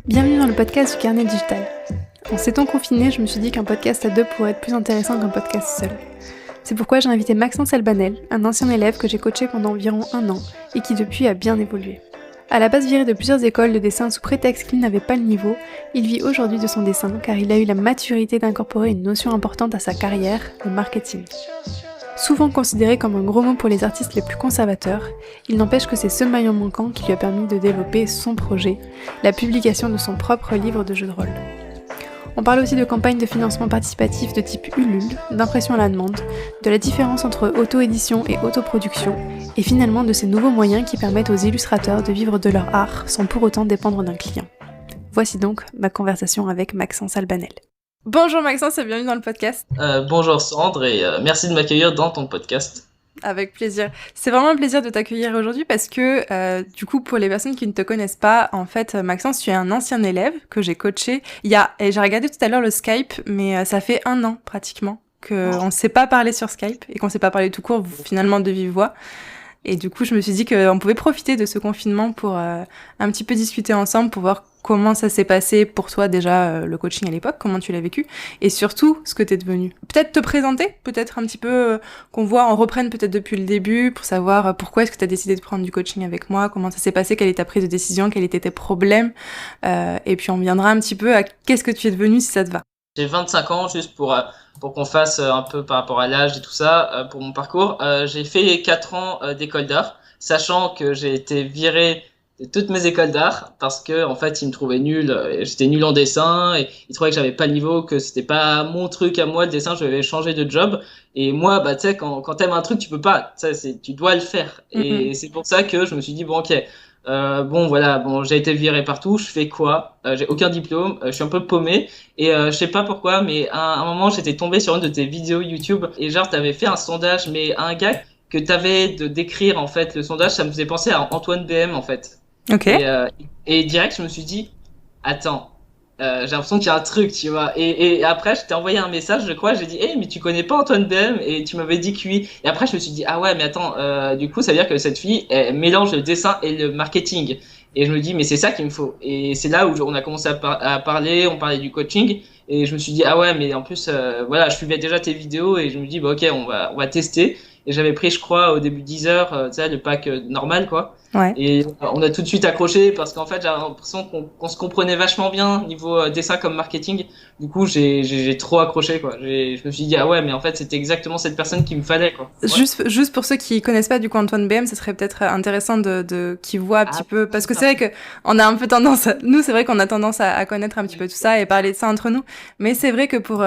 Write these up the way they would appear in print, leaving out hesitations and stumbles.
Bienvenue dans le podcast du Carnet Digital. En ces temps confinés, je me suis dit qu'un podcast à deux pourrait être plus intéressant qu'un podcast seul. C'est pourquoi j'ai invité Maxence Albanel, un ancien élève que j'ai coaché pendant environ 1 an et qui depuis a bien évolué. À la base viré de plusieurs écoles de dessin sous prétexte qu'il n'avait pas le niveau, il vit aujourd'hui de son dessin car il a eu la maturité d'incorporer une notion importante à sa carrière, le marketing. Souvent considéré comme un gros mot pour les artistes les plus conservateurs, il n'empêche que c'est ce maillon manquant qui lui a permis de développer son projet, la publication de son propre livre de jeux de rôle. On parle aussi de campagnes de financement participatif de type Ulule, d'impression à la demande, de la différence entre auto-édition et autoproduction, et finalement de ces nouveaux moyens qui permettent aux illustrateurs de vivre de leur art sans pour autant dépendre d'un client. Voici donc ma conversation avec Maxence Albanel. Bonjour Maxence et bienvenue dans le podcast. Bonjour Sandre et merci de m'accueillir dans ton podcast. Avec plaisir. C'est vraiment un plaisir de t'accueillir aujourd'hui parce que du coup pour les personnes qui ne te connaissent pas, en fait Maxence, tu es un ancien élève que j'ai coaché et j'ai regardé tout à l'heure le Skype, mais ça fait 1 an pratiquement qu'on ne s'est pas parlé sur Skype et qu'on ne s'est pas parlé tout court finalement de vive voix. Et du coup, je me suis dit qu'on pouvait profiter de ce confinement pour un petit peu discuter ensemble, pour voir comment ça s'est passé pour toi déjà, le coaching à l'époque, comment tu l'as vécu, et surtout, ce que t'es devenu. Peut-être te présenter, peut-être un petit peu, qu'on reprenne peut-être depuis le début, pour savoir pourquoi est-ce que t'as décidé de prendre du coaching avec moi, comment ça s'est passé, quelle est ta prise de décision, quels étaient tes problèmes, et puis on viendra un petit peu à qu'est-ce que tu es devenu si ça te va. J'ai 25 ans, juste pour qu'on fasse un peu par rapport à l'âge et tout ça, pour mon parcours. J'ai fait 4 ans d'école d'art, sachant que j'ai été viré de toutes mes écoles d'art parce que en fait ils me trouvaient nul, j'étais nul en dessin et ils trouvaient que j'avais pas le niveau, que c'était pas mon truc à moi le dessin, je devais changer de job. Et moi tu sais quand t'aimes un truc tu peux pas, tu dois le faire. Et c'est pour ça que je me suis dit bon ok, j'ai été viré partout, je fais quoi? J'ai aucun diplôme, je suis un peu paumé et je sais pas pourquoi, mais à un moment j'étais tombé sur une de tes vidéos YouTube et genre t'avais fait un sondage, mais à un gars que t'avais de décrire en fait le sondage, ça me faisait penser à Antoine BM en fait. Ok. Et direct je me suis dit attends. J'ai l'impression qu'il y a un truc, tu vois. Et après, je t'ai envoyé un message, je crois. J'ai dit, mais tu connais pas Antoine BM? Et tu m'avais dit que oui. Et après, je me suis dit, ah ouais, mais attends, du coup, ça veut dire que cette fille, elle mélange le dessin et le marketing. Et je me dis, mais c'est ça qu'il me faut. Et c'est là où on a commencé à parler, on parlait du coaching. Et je me suis dit, ah ouais, mais en plus, voilà, je suivais déjà tes vidéos et je me dis, bah ok, on va tester. Et j'avais pris, je crois, au début 10 heures, tu sais, le pack normal, quoi. Ouais. Et on a tout de suite accroché parce qu'en fait, j'avais l'impression qu'on se comprenait vachement bien niveau dessin comme marketing. Du coup, j'ai trop accroché, quoi. Je me suis dit, ah ouais, mais en fait, c'était exactement cette personne qu'il me fallait, quoi. Ouais. Juste pour ceux qui connaissent pas du coup Antoine BM, ce serait peut-être intéressant qu'ils voient un petit peu, parce que c'est vrai que on a un peu tendance, nous c'est vrai qu'on a tendance à connaître un petit peu tout ça et parler de ça entre nous, mais c'est vrai que pour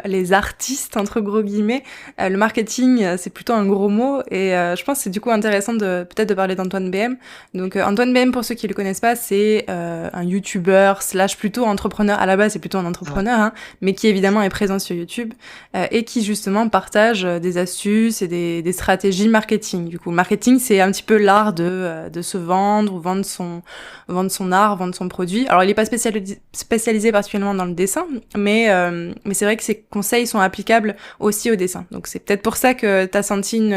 les artistes entre gros guillemets, le marketing c'est plutôt un gros mot et je pense que c'est du coup intéressant peut-être de parler d'Antoine BM. Donc Antoine BM, pour ceux qui le connaissent pas, c'est un YouTuber / plutôt entrepreneur. À la base, c'est plutôt un entrepreneur, hein, mais qui évidemment est présent sur YouTube et qui justement partage des astuces et des stratégies marketing. Du coup, marketing, c'est un petit peu l'art de se vendre ou vendre son art, vendre son produit. Alors, il est pas spécialisé particulièrement dans le dessin, mais c'est vrai que ces conseils sont applicables aussi au dessin. Donc, c'est peut-être pour ça que t'as senti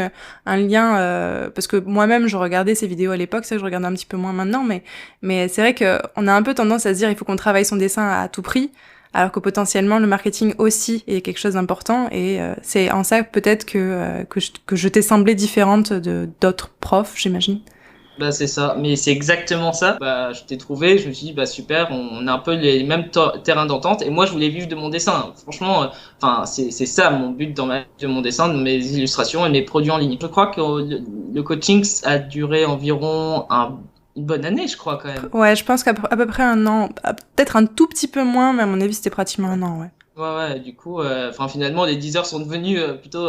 un lien, parce que moi-même, je regardais ces vidéos à l'époque, ça je regarde un petit peu moins maintenant, mais c'est vrai que on a un peu tendance à se dire il faut qu'on travaille son dessin à tout prix, alors que potentiellement le marketing aussi est quelque chose d'important et c'est en ça peut-être que je t'ai semblé différente de d'autres profs, j'imagine. Bah c'est ça, mais c'est exactement ça. Bah je t'ai trouvé, je me suis dit bah super, on a un peu les mêmes terrains d'entente et moi je voulais vivre de mon dessin. Franchement, enfin c'est ça mon but de mon dessin, de mes illustrations et mes produits en ligne. Je crois que le coaching a duré environ une bonne année, je crois quand même. Ouais, je pense qu'à peu près 1 an, peut-être un tout petit peu moins, mais à mon avis c'était pratiquement 1 an, ouais. Ouais, du coup, finalement les 10 heures sont devenues plutôt.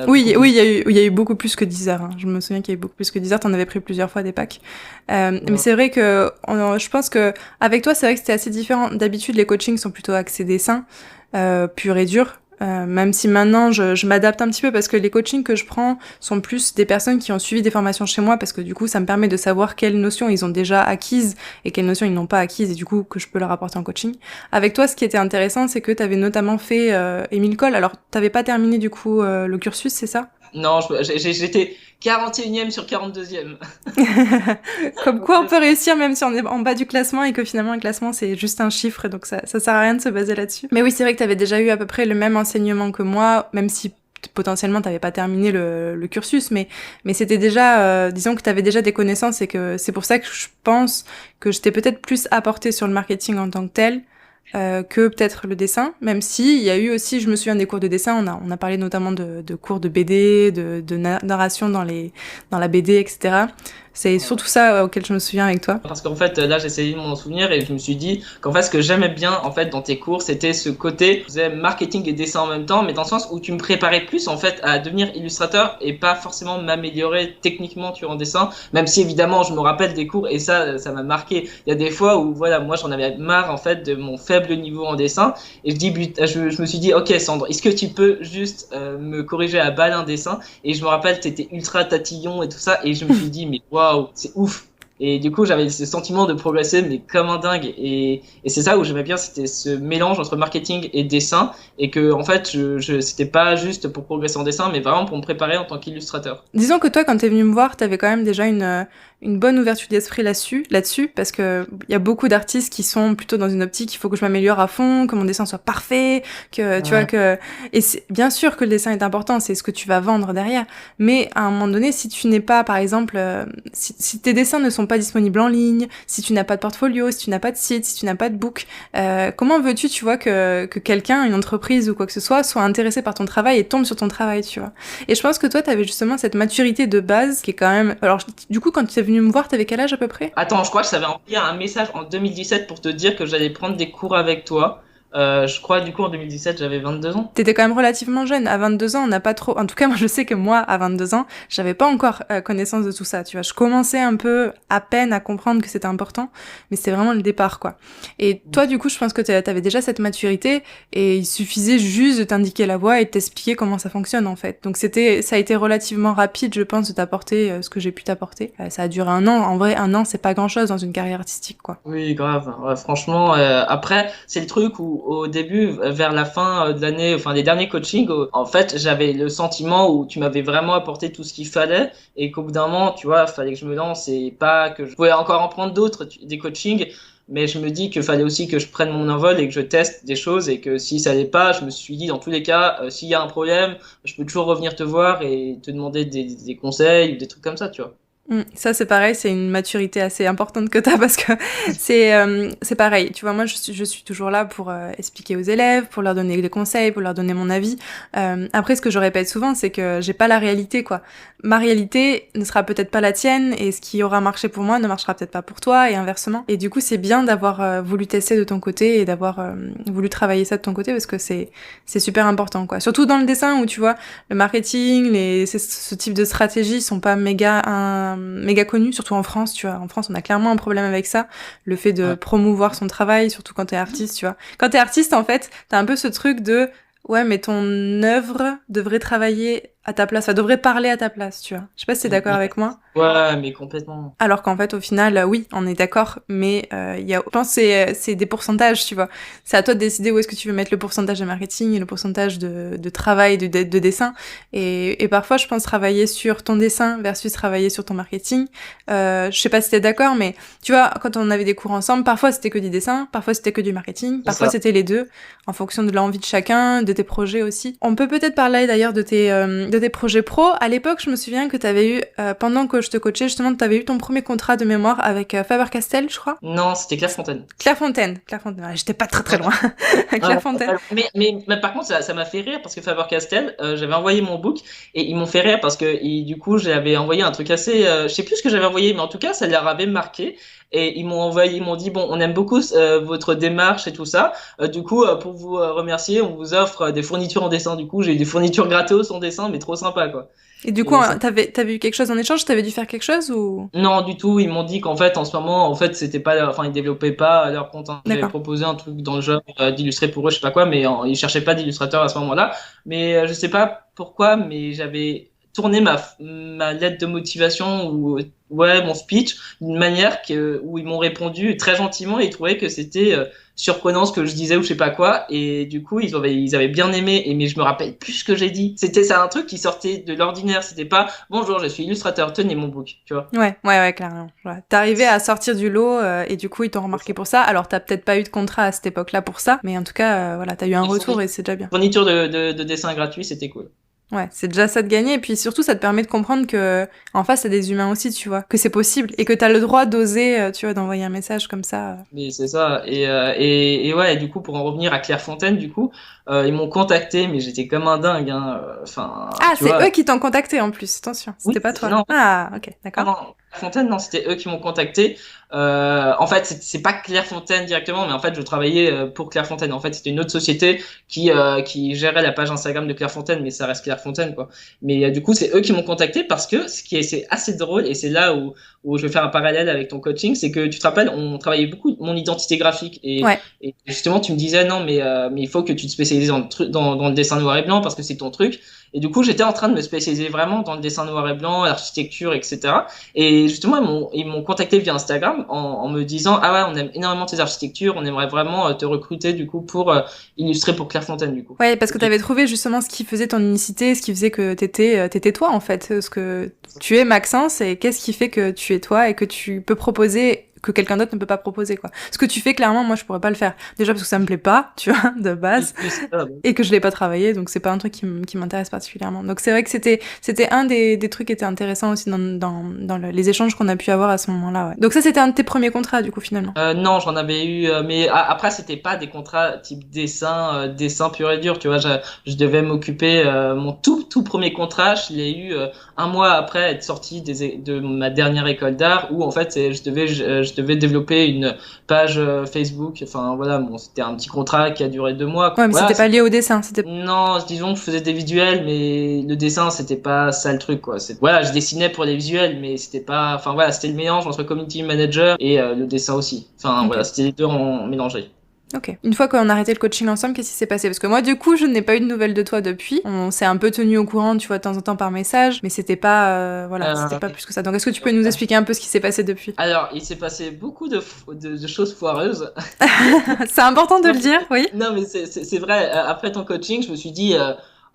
Oui, il y a eu beaucoup plus que 10 heures. Hein. Je me souviens qu'il y a eu beaucoup plus que 10 heures. T'en avais pris plusieurs fois des packs. Ouais. Mais c'est vrai que je pense que avec toi, c'est vrai que c'était assez différent. D'habitude, les coachings sont plutôt axés dessin, pur et dur. Même si maintenant je m'adapte un petit peu parce que les coachings que je prends sont plus des personnes qui ont suivi des formations chez moi parce que du coup ça me permet de savoir quelles notions ils ont déjà acquises et quelles notions ils n'ont pas acquises et du coup que je peux leur apporter en coaching. Avec toi, ce qui était intéressant, c'est que t'avais notamment fait Émile Cole. Alors t'avais pas terminé du coup le cursus, c'est ça ? Non, j'étais 41e sur 42e. Comme quoi, on peut réussir même si on est en bas du classement et que finalement, un classement, c'est juste un chiffre, donc ça sert à rien de se baser là-dessus. Mais oui, c'est vrai que t'avais déjà eu à peu près le même enseignement que moi, même si potentiellement t'avais pas terminé le cursus, mais c'était déjà, disons que t'avais déjà des connaissances et que c'est pour ça que je pense que je t'ai peut-être plus apporté sur le marketing en tant que tel, que peut-être le dessin, même si il y a eu aussi, je me souviens des cours de dessin, on a parlé notamment de cours de BD, de narration dans la BD, etc. C'est surtout ça auquel je me souviens avec toi. Parce qu'en fait, là, j'ai essayé de m'en souvenir et je me suis dit qu'en fait, ce que j'aimais bien, en fait, dans tes cours, c'était ce côté, je faisais marketing et dessin en même temps, mais dans le sens où tu me préparais plus, en fait, à devenir illustrateur et pas forcément m'améliorer techniquement, tu vois, en dessin, même si, évidemment, je me rappelle des cours et ça m'a marqué. Il y a des fois où, voilà, moi, j'en avais marre, en fait, de mon faible niveau en dessin et je me suis dit, ok, Sandre, est-ce que tu peux juste me corriger à balle un dessin? Et je me rappelle, t'étais ultra tatillon et tout ça, et je me suis dit, mais waouh, c'est ouf. Et du coup, j'avais ce sentiment de progresser, mais comme un dingue. Et c'est ça où j'aimais bien, c'était ce mélange entre marketing et dessin. Et que, en fait, c'était pas juste pour progresser en dessin, mais vraiment pour me préparer en tant qu'illustrateur. Disons que toi, quand t'es venu me voir, t'avais quand même déjà une bonne ouverture d'esprit là-dessus, parce que il y a beaucoup d'artistes qui sont plutôt dans une optique, il faut que je m'améliore à fond, que mon dessin soit parfait, que, tu vois, que, et c'est, bien sûr que le dessin est important, c'est ce que tu vas vendre derrière. Mais à un moment donné, si tu n'es pas, par exemple, si tes dessins ne sont pas disponibles en ligne, si tu n'as pas de portfolio, si tu n'as pas de site, si tu n'as pas de book, comment veux-tu, tu vois, que quelqu'un, une entreprise ou quoi que ce soit intéressé par ton travail et tombe sur ton travail, tu vois. Et je pense que toi, t'avais justement cette maturité de base qui est quand même... Alors, du coup, quand tu es venu me voir, t'avais quel âge à peu près? Attends, je crois que je t'avais envoyé un message en 2017 pour te dire que j'allais prendre des cours avec toi. Je crois, du coup, en 2017, j'avais 22 ans. T'étais quand même relativement jeune. À 22 ans, on n'a pas trop... En tout cas, moi, je sais que moi, à 22 ans, j'avais pas encore connaissance de tout ça, tu vois. Je commençais un peu à peine à comprendre que c'était important, mais c'était vraiment le départ, quoi. Et toi, du coup, je pense que t'avais déjà cette maturité et il suffisait juste de t'indiquer la voie et de t'expliquer comment ça fonctionne, en fait. Donc, ça a été relativement rapide, je pense, de t'apporter ce que j'ai pu t'apporter. Ça a duré un an. En vrai, un an, c'est pas grand-chose dans une carrière artistique, quoi. Oui, grave. Ouais, franchement, après, c'est le truc où au début, vers la fin de l'année, enfin des derniers coachings, en fait, j'avais le sentiment où tu m'avais vraiment apporté tout ce qu'il fallait et qu'au bout d'un moment, tu vois, fallait que je me lance et pas que je pouvais encore en prendre d'autres, des coachings, mais je me dis qu'il fallait aussi que je prenne mon envol et que je teste des choses et que si ça allait pas, je me suis dit dans tous les cas, s'il y a un problème, je peux toujours revenir te voir et te demander des conseils ou des trucs comme ça, tu vois. Ça c'est pareil, c'est une maturité assez importante que t'as parce que c'est pareil. Tu vois, moi je suis toujours là pour expliquer aux élèves, pour leur donner des conseils, pour leur donner mon avis. Après, ce que je répète souvent, c'est que j'ai pas la réalité, quoi. Ma réalité ne sera peut-être pas la tienne et ce qui aura marché pour moi ne marchera peut-être pas pour toi et inversement. Et du coup, c'est bien d'avoir voulu tester de ton côté et d'avoir voulu travailler ça de ton côté parce que c'est super important, quoi. Surtout dans le dessin où tu vois le marketing, ce type de stratégies sont pas méga connu, surtout en France, tu vois. En France, on a clairement un problème avec ça, le fait de promouvoir son travail, surtout quand t'es artiste, tu vois. Quand t'es artiste, en fait, t'as un peu ce truc de ouais, mais ton œuvre devrait travailler à ta place, ça devrait parler à ta place, tu vois. Je sais pas si t'es d'accord avec moi. Ouais, mais complètement. Alors qu'en fait, au final, oui, on est d'accord, mais je pense que c'est des pourcentages, tu vois. C'est à toi de décider où est-ce que tu veux mettre le pourcentage de marketing et le pourcentage de travail, de dessin. Et parfois, je pense travailler sur ton dessin versus travailler sur ton marketing. Je sais pas si t'es d'accord, mais tu vois, quand on avait des cours ensemble, parfois c'était que du dessin, parfois c'était que du marketing, parfois c'était les deux, en fonction de l'envie de chacun, de tes projets aussi. On peut peut-être parler d'ailleurs de tes projets pro. À l'époque, je me souviens que t'avais eu, pendant que je te coachais, justement, t'avais eu ton premier contrat de mémoire avec Faber-Castell, je crois. Non, c'était Clairefontaine. Clairefontaine. J'étais pas très loin. Clairefontaine. Mais par contre, ça m'a fait rire parce que Faber-Castell, j'avais envoyé mon book et ils m'ont fait rire parce que du coup, j'avais envoyé un truc assez, je sais plus ce que j'avais envoyé, mais en tout cas, ça leur avait marqué. Et ils m'ont dit, bon, on aime beaucoup votre démarche et tout ça. Du coup, pour vous remercier, on vous offre des fournitures en dessin. Du coup, j'ai eu des fournitures gratos en dessin, mais trop sympa, quoi. Et du coup, t'avais eu quelque chose en échange? T'avais dû faire quelque chose ou? Non, du tout. Ils m'ont dit qu'en fait, en ce moment, en fait, c'était pas, enfin, ils développaient pas leur compte. J'avais proposé un truc dans le genre d'illustrer pour eux, je sais pas quoi, mais ils cherchaient pas d'illustrateur à ce moment-là. Mais je sais pas pourquoi, mais j'avais tourné ma lettre de motivation ou ouais mon speech d'une manière où ils m'ont répondu très gentiment et ils trouvaient que c'était surprenant ce que je disais ou je sais pas quoi, et du coup ils avaient bien aimé, mais je me rappelle plus ce que j'ai dit. C'était ça, un truc qui sortait de l'ordinaire, c'était pas bonjour je suis illustrateur, tenez mon book, tu vois. Ouais, clairement. Ouais. T'arrivais à sortir du lot et du coup ils t'ont remarqué pour ça. Alors t'as peut-être pas eu de contrat à cette époque-là pour ça, mais en tout cas voilà, t'as eu un retour et c'est déjà bien. Fourniture de dessin gratuit, c'était cool. Ouais, c'est déjà ça de gagner, et puis surtout ça te permet de comprendre que en face t'as des humains aussi, tu vois, que c'est possible et que t'as le droit d'oser, tu vois, d'envoyer un message comme ça. Mais c'est ça, et ouais, et du coup pour en revenir à Clairefontaine, du coup ils m'ont contacté, mais j'étais comme un dingue, hein. Enfin, Ah, tu c'est vois. eux qui t'ont contacté en plus, attention, Oui, c'était pas toi. non, Ah, ok, ah d'accord. non, Clairefontaine, non, c'était eux qui m'ont contacté. En fait, c'est pas Clairefontaine directement, mais en fait, je travaillais pour Clairefontaine. En fait, c'était une autre société qui gérait la page Instagram de Clairefontaine, mais ça reste Clairefontaine, quoi. Mais du coup, c'est eux qui m'ont contacté parce que c'est assez drôle, et c'est là où je vais faire un parallèle avec ton coaching, c'est que tu te rappelles, on travaillait beaucoup mon identité graphique, Ouais. et justement, tu me disais non, mais il faut que tu te spécialises dans le dessin noir et blanc parce que c'est ton truc. Et du coup, j'étais en train de me spécialiser vraiment dans le dessin noir et blanc, l'architecture, etc. Et justement, ils m'ont contacté via Instagram en me disant ah ouais, on aime énormément tes architectures, on aimerait vraiment te recruter du coup pour illustrer pour Clairefontaine du coup. Ouais, parce que t'avais trouvé justement ce qui faisait ton unicité, ce qui faisait que t'étais toi en fait, ce que tu es Maxence, et qu'est-ce qui fait que tu es toi et que tu peux proposer que quelqu'un d'autre ne peut pas proposer, quoi. Ce que tu fais, clairement, moi je pourrais pas le faire. Déjà parce que ça me plaît pas, tu vois, de base, et que je l'ai pas travaillé, donc c'est pas un truc qui m'intéresse particulièrement. Donc c'est vrai que c'était un des trucs qui était intéressant aussi dans les échanges qu'on a pu avoir à ce moment-là, ouais. Donc ça c'était un de tes premiers contrats du coup finalement. Non, j'en avais eu, mais après c'était pas des contrats type dessin pur et dur, tu vois. Je devais m'occuper, mon tout premier contrat, je l'ai eu un mois après être sorti de ma dernière école d'art, où en fait je devais développer une page Facebook. Enfin voilà, bon, c'était un petit contrat qui a duré 2 mois, quoi. Ouais, mais Voilà, c'était pas lié au dessin, c'était... non, disons que je faisais des visuels, mais le dessin, c'était pas ça le truc, quoi. Voilà, je dessinais pour les visuels, mais c'était pas, enfin voilà, c'était le mélange entre community manager et le dessin aussi. Enfin Ok. voilà, c'était les deux en mélangés. Ok. Une fois qu'on a arrêté le coaching ensemble, qu'est-ce qui s'est passé? Parce que moi, du coup, je n'ai pas eu de nouvelles de toi depuis. On s'est un peu tenu au courant, tu vois, de temps en temps par message, mais c'était pas, voilà, c'était pas plus que ça. Donc, est-ce que tu peux nous expliquer un peu ce qui s'est passé depuis? Alors, il s'est passé beaucoup de choses foireuses. C'est important de le dire, oui. Non, mais c'est vrai. Après ton coaching, je me suis dit,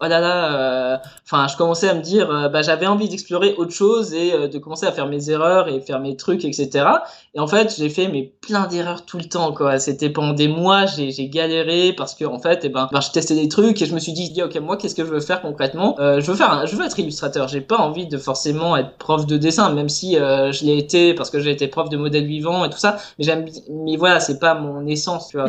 oh là là, enfin, je commençais à me dire, bah, j'avais envie d'explorer autre chose et de commencer à faire mes erreurs et faire mes trucs, etc. Et en fait, j'ai fait mais plein d'erreurs tout le temps, quoi. C'était pendant des mois, j'ai galéré parce que en fait, je testais des trucs et je me suis dit, ok, moi, qu'est-ce que je veux faire concrètement? Je veux être illustrateur. J'ai pas envie de forcément être prof de dessin, même si je l'ai été parce que j'ai été prof de modèle vivant et tout ça. Mais voilà, c'est pas mon essence, tu vois.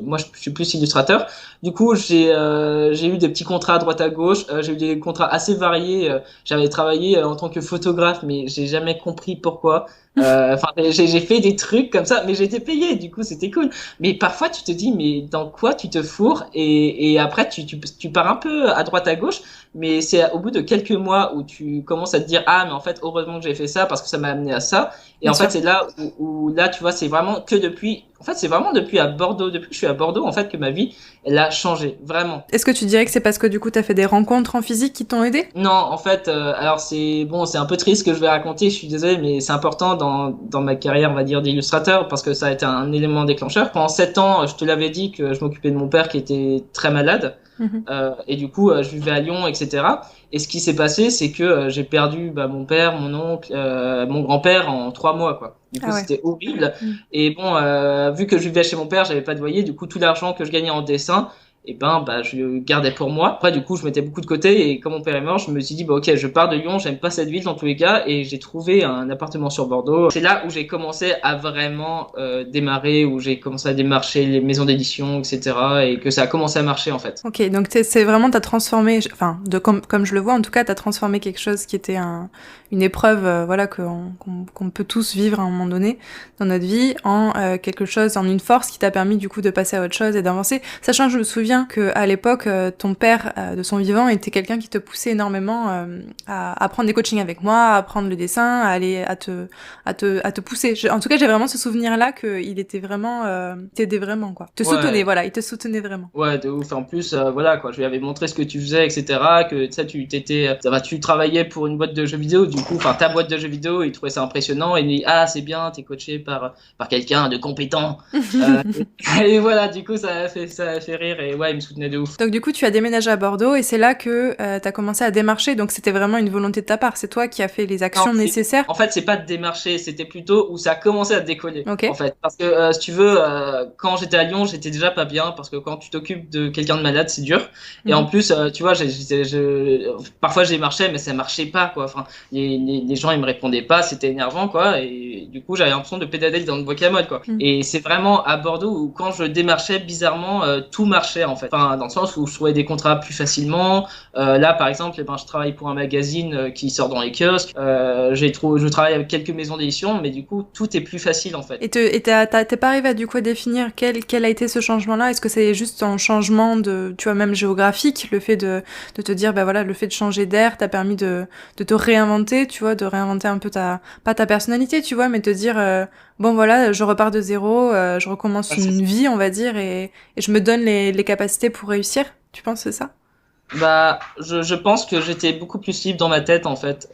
Moi, je suis plus illustrateur. Du coup, j'ai eu des petits contrats à droite à gauche. J'ai eu des contrats assez variés. J'avais travaillé en tant que photographe, mais j'ai jamais compris pourquoi. Enfin, j'ai fait des trucs comme ça, mais j'ai été payé. Du coup, c'était cool. Mais parfois, tu te dis, mais dans quoi tu te fourres? Et après, tu pars un peu à droite à gauche. Mais c'est au bout de quelques mois où tu commences à te dire, ah, mais en fait, heureusement que j'ai fait ça parce que ça m'a amené à ça. Et Bien en sûr. fait, c'est là où là, tu vois, c'est vraiment que depuis. En fait, c'est vraiment depuis que je suis à Bordeaux, en fait, que ma vie, elle a changé, vraiment. Est-ce que tu dirais que c'est parce que du coup, t'as fait des rencontres en physique qui t'ont aidé? Non, en fait, alors c'est bon, c'est un peu triste ce que je vais raconter, je suis désolé, mais c'est important dans ma carrière, on va dire, d'illustrateur, parce que ça a été un élément déclencheur. Pendant 7 ans, je te l'avais dit que je m'occupais de mon père qui était très malade, et du coup, je vivais à Lyon, etc. Et ce qui s'est passé, c'est que j'ai perdu mon père, mon oncle, mon grand-père en 3 mois, quoi. Du coup, Ah ouais. c'était horrible. Et bon, vu que je vivais chez mon père, j'avais pas de loyer, du coup, tout l'argent que je gagnais en dessin, et je le gardais pour moi. Après, du coup, je mettais beaucoup de côté, et quand mon père est mort, je me suis dit, ok, je pars de Lyon, j'aime pas cette ville dans tous les cas, et j'ai trouvé un appartement sur Bordeaux. C'est là où j'ai commencé à vraiment démarrer, où j'ai commencé à démarcher les maisons d'édition, etc., et que ça a commencé à marcher, en fait. Ok, donc c'est vraiment, t'as transformé, enfin, comme je le vois, en tout cas, t'as transformé quelque chose qui était une épreuve, voilà, qu'on peut tous vivre à un moment donné dans notre vie, en quelque chose, en une force qui t'a permis, du coup, de passer à autre chose et d'avancer. Sachant que je me souviens souviens que à l'époque, ton père, de son vivant, était quelqu'un qui te poussait énormément à prendre des coachings avec moi, à apprendre le dessin, à aller à te pousser. En tout cas, j'ai vraiment ce souvenir-là qu'il était vraiment, t'aidait vraiment, quoi. Te soutenait, voilà, il te soutenait vraiment. Ouais, de ouf. En plus, voilà, quoi, je lui avais montré ce que tu faisais, etc. Que ça, tu travaillais pour une boîte de jeux vidéo, du coup, enfin, ta boîte de jeux vidéo, il trouvait ça impressionnant, et il dit, ah, c'est bien, t'es coaché par quelqu'un de compétent. Et voilà, du coup, ça a fait rire, et ouais, il me soutenait de ouf. Donc, du coup, tu as déménagé à Bordeaux, et c'est là que t'as commencé à démarcher, donc c'était vraiment une volonté de ta part. C'est toi qui as fait les actions nécessaires. En fait, c'est pas de démarcher, c'était plutôt où ça a commencé à décoller. Okay. En fait, parce que si tu veux, quand j'étais à Lyon, j'étais déjà pas bien, parce que quand tu t'occupes de quelqu'un de malade, c'est dur. Et en plus, tu vois, parfois j'ai marché, mais ça marchait pas, quoi. Enfin, les gens ils me répondaient pas, c'était énervant, quoi. Et du coup, j'avais l'impression de pédaler dans le guacamole, quoi. Et c'est vraiment à Bordeaux où quand je démarchais, bizarrement, tout marchait, en fait. Enfin, dans le sens où je trouvais des contrats plus facilement. Là, par exemple, eh ben, je travaille pour un magazine qui sort dans les kiosques. Je travaille avec quelques maisons d'édition, mais du coup, tout est plus facile, en fait. Et t'es pas arrivé à du coup à définir quel a été ce changement-là? Est-ce que c'est juste un changement de, tu vois, même géographique, le fait de te dire, bah voilà, le fait de changer d'air t'a permis de te réinventer, tu vois, de réinventer un peu pas ta personnalité, tu vois, mais te dire, bon voilà, je repars de zéro, je recommence une vie, on va dire, et je me donne les capacités pour réussir. Tu penses que c'est ça? Bah, je pense que j'étais beaucoup plus libre dans ma tête, en fait.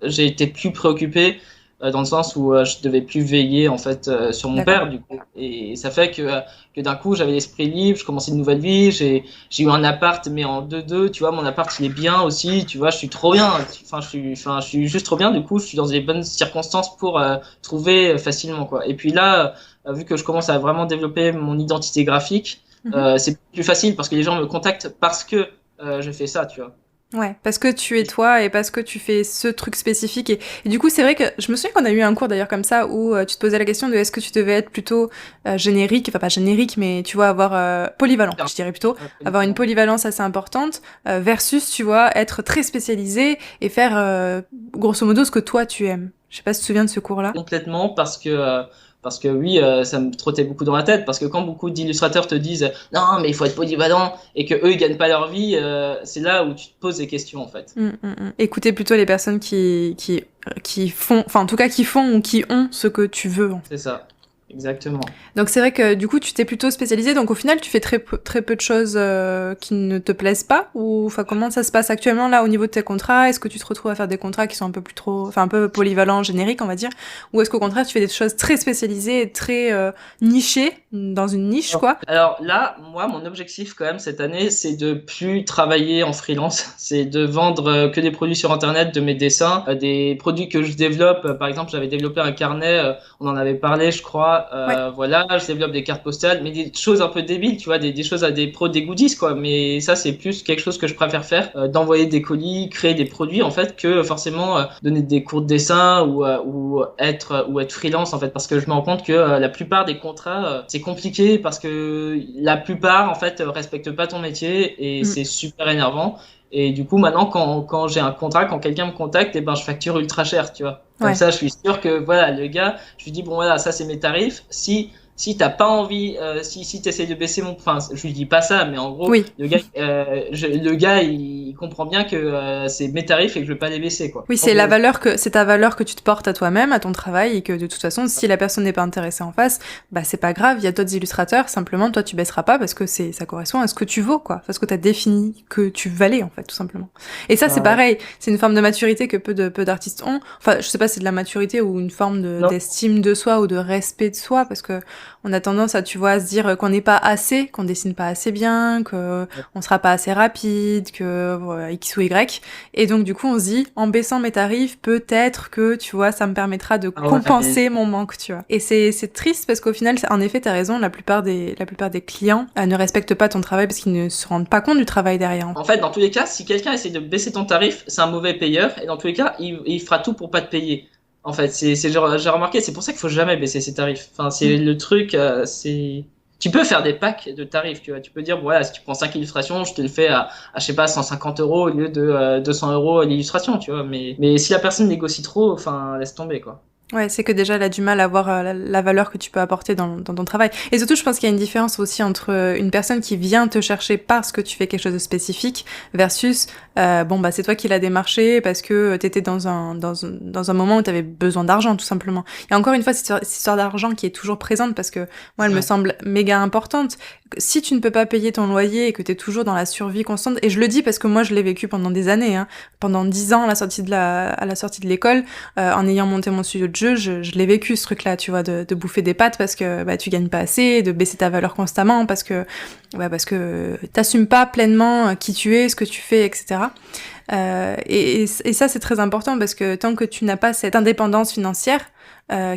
J'ai été plus préoccupé dans le sens où je devais plus veiller, en fait, sur mon père, du coup. Et ça fait que d'un coup, j'avais l'esprit libre, je commençais une nouvelle vie, j'ai eu un appart, mais en 2-2, tu vois, mon appart, il est bien aussi, tu vois, je suis trop bien. Enfin, je suis juste trop bien, du coup, je suis dans les bonnes circonstances pour trouver facilement, quoi. Et puis là, vu que je commence à vraiment développer mon identité graphique, c'est plus facile parce que les gens me contactent parce que je fais ça, tu vois. Ouais, parce que tu es toi et parce que tu fais ce truc spécifique. Et du coup, c'est vrai que je me souviens qu'on a eu un cours d'ailleurs comme ça où tu te posais la question de est-ce que tu devais être plutôt générique, enfin pas générique, mais tu vois, avoir polyvalent, je dirais plutôt, avoir une polyvalence assez importante versus, tu vois, être très spécialisé et faire grosso modo ce que toi tu aimes. Je sais pas si tu te souviens de ce cours-là. Complètement, parce que oui, ça me trottait beaucoup dans la tête, parce que quand beaucoup d'illustrateurs te disent non, mais il faut être polyvalent et que eux ils gagnent pas leur vie, c'est là où tu te poses des questions, en fait. Écoutez plutôt les personnes qui font, enfin en tout cas qui font ou qui ont ce que tu veux. C'est ça. Exactement. Donc c'est vrai que du coup tu t'es plutôt spécialisé, donc au final tu fais très peu de choses qui ne te plaisent pas, ou enfin comment ça se passe actuellement là au niveau de tes contrats? Est-ce que tu te retrouves à faire des contrats qui sont un peu plus trop, enfin un peu polyvalents, génériques on va dire, ou est-ce qu'au contraire tu fais des choses très spécialisées et très nichées dans une niche quoi? Alors là, moi mon objectif quand même cette année c'est de plus travailler en freelance, c'est de vendre que des produits sur internet de mes dessins, des produits que je développe. Par exemple j'avais développé un carnet, on en avait parlé je crois. Voilà, je développe des cartes postales, mais des choses un peu débiles, tu vois, des choses à des goodies, quoi. Mais ça, c'est plus quelque chose que je préfère faire, d'envoyer des colis, créer des produits, en fait, que forcément donner des cours de dessin ou être freelance, en fait, parce que je me rends compte que la plupart des contrats, c'est compliqué parce que la plupart, en fait, respectent pas ton métier et c'est super énervant. Et du coup, maintenant, quand j'ai un contrat, quand quelqu'un me contacte, eh ben, je facture ultra cher, tu vois. Comme ça, je suis sûr que, voilà, le gars, je lui dis, bon, voilà, ça, c'est mes tarifs. Si t'as pas envie, si t'essayes de baisser enfin, je lui dis pas ça, mais en gros, le gars, il comprend bien que c'est mes tarifs et que je vais pas les baisser, quoi. Oui, c'est ta valeur que tu te portes à toi-même, à ton travail, et que de toute façon, si la personne n'est pas intéressée en face, bah c'est pas grave, il y a d'autres illustrateurs, simplement toi tu baisseras pas parce que ça correspond à ce que tu vaux, quoi, parce que t'as défini que tu valais, en fait, tout simplement. Et ça, c'est pareil, c'est une forme de maturité que peu d'artistes ont. Enfin, je sais pas si c'est de la maturité ou une forme d'estime de soi ou de respect de soi, parce que on a tendance à, tu vois, à se dire qu'on n'est pas assez, qu'on dessine pas assez bien, que on sera pas assez rapide, que X ou Y. Et donc, du coup, on se dit, en baissant mes tarifs, peut-être que, tu vois, ça me permettra de compenser mon manque, tu vois. Et c'est triste parce qu'au final, en effet, t'as raison, la plupart des clients ne respectent pas ton travail parce qu'ils ne se rendent pas compte du travail derrière. En fait, dans tous les cas, si quelqu'un essaie de baisser ton tarif, c'est un mauvais payeur. Et dans tous les cas, il fera tout pour pas te payer. En fait, j'ai remarqué, c'est pour ça qu'il faut jamais baisser ses tarifs. Enfin, c'est le truc, tu peux faire des packs de tarifs, tu vois. Tu peux dire, bon, voilà, si tu prends 5 illustrations, je te le fais à je sais pas, 150 euros au lieu de 200 euros l'illustration, tu vois. Mais si la personne négocie trop, enfin, laisse tomber, quoi. Ouais, c'est que déjà, elle a du mal à voir la valeur que tu peux apporter dans ton travail. Et surtout, je pense qu'il y a une différence aussi entre une personne qui vient te chercher parce que tu fais quelque chose de spécifique versus, bon, bah, c'est toi qui l'as démarché parce que t'étais dans un moment où t'avais besoin d'argent, tout simplement. Et encore une fois, cette histoire d'argent qui est toujours présente parce que moi, elle me semble méga importante. Si tu ne peux pas payer ton loyer et que t'es toujours dans la survie constante, et je le dis parce que moi, je l'ai vécu pendant des années, hein, pendant 10 ans à la sortie de l'école, en ayant monté mon studio de jeu, je l'ai vécu ce truc-là, tu vois, de bouffer des pâtes parce que bah, tu gagnes pas assez, de baisser ta valeur constamment parce que t'assumes pas pleinement qui tu es, ce que tu fais, etc. Et ça, c'est très important parce que tant que tu n'as pas cette indépendance financière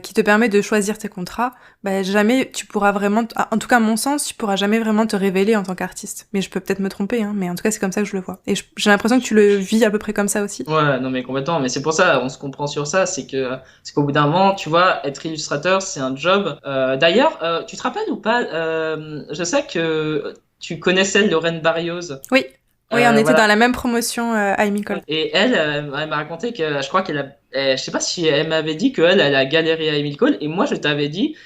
qui te permet de choisir tes contrats, bah, jamais tu pourras vraiment, en tout cas à mon sens, tu pourras jamais vraiment te révéler en tant qu'artiste. Mais je peux peut-être me tromper, hein, mais en tout cas c'est comme ça que je le vois. Et j'ai l'impression que tu le vis à peu près comme ça aussi. Ouais, non mais complètement. Mais c'est pour ça, on se comprend sur ça, c'est qu'au bout d'un moment, tu vois, être illustrateur, c'est un job. D'ailleurs, tu te rappelles ou pas je sais que tu connaissais Lorraine Barrios. Oui. Oui, on était Voilà. dans la même promotion à Emicole. Et elle m'a raconté que je crois je sais pas si elle m'avait dit elle a galéré à Emile Cole. Et moi, je t'avais dit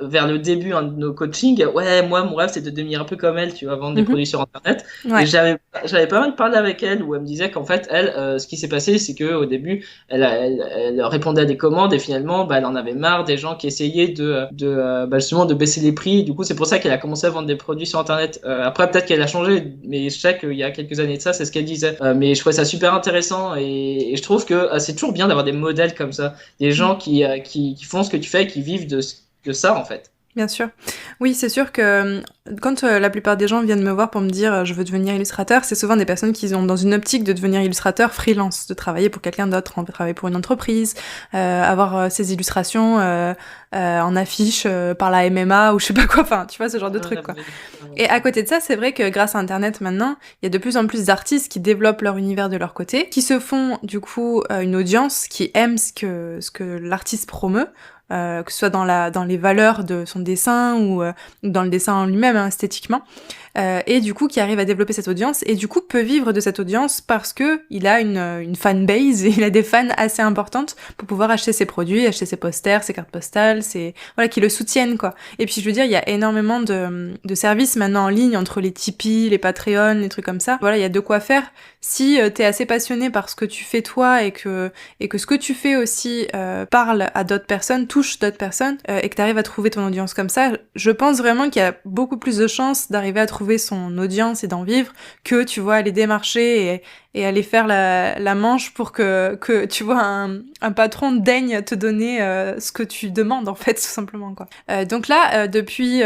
vers le début de nos coachings, ouais, moi, mon rêve, c'est de devenir un peu comme elle, tu vois, vendre des produits sur Internet. Ouais. Et j'avais pas mal parlé avec elle où elle me disait qu'en fait, elle, ce qui s'est passé, c'est que au début, elle répondait à des commandes et finalement, bah, elle en avait marre des gens qui essayaient bah, justement de baisser les prix. Du coup, c'est pour ça qu'elle a commencé à vendre des produits sur Internet. Après, peut-être qu'elle a changé, mais je sais qu'il y a quelques années de ça, c'est ce qu'elle disait. Mais je trouvais ça super intéressant et je trouve que c'est toujours bien d'avoir des modèles comme ça, des gens qui font ce que tu fais, qui vivent de ça en fait. Bien sûr. Oui, c'est sûr que quand la plupart des gens viennent me voir pour me dire je veux devenir illustrateur, c'est souvent des personnes qui sont dans une optique de devenir illustrateur freelance, de travailler pour quelqu'un d'autre, on peut travailler pour une entreprise, avoir ses illustrations en affiche par la MMA ou je sais pas quoi, enfin tu vois ce genre de truc quoi. Et à côté de ça, c'est vrai que grâce à Internet maintenant, il y a de plus en plus d'artistes qui développent leur univers de leur côté, qui se font du coup une audience qui aime ce que l'artiste promeut, que ce soit dans les valeurs de son dessin ou dans le dessin en lui-même, hein, esthétiquement, et du coup qui arrive à développer cette audience et du coup peut vivre de cette audience parce que il a une fanbase et il a des fans assez importantes pour pouvoir acheter ses produits, acheter ses posters, ses cartes postales, voilà, qui le soutiennent quoi. Et puis je veux dire, il y a énormément de services maintenant en ligne entre les Tipeee, les Patreon, les trucs comme ça. Voilà, il y a de quoi faire si t'es assez passionné par ce que tu fais toi et que ce que tu fais aussi parle à d'autres personnes, touche d'autres personnes et que t'arrives à trouver ton audience comme ça. Je pense vraiment qu'il y a beaucoup plus de chances d'arriver à trouver son audience et d'en vivre que tu vois aller démarcher et aller faire la manche pour que tu vois un patron daigne te donner ce que tu demandes en fait tout simplement quoi. Donc là depuis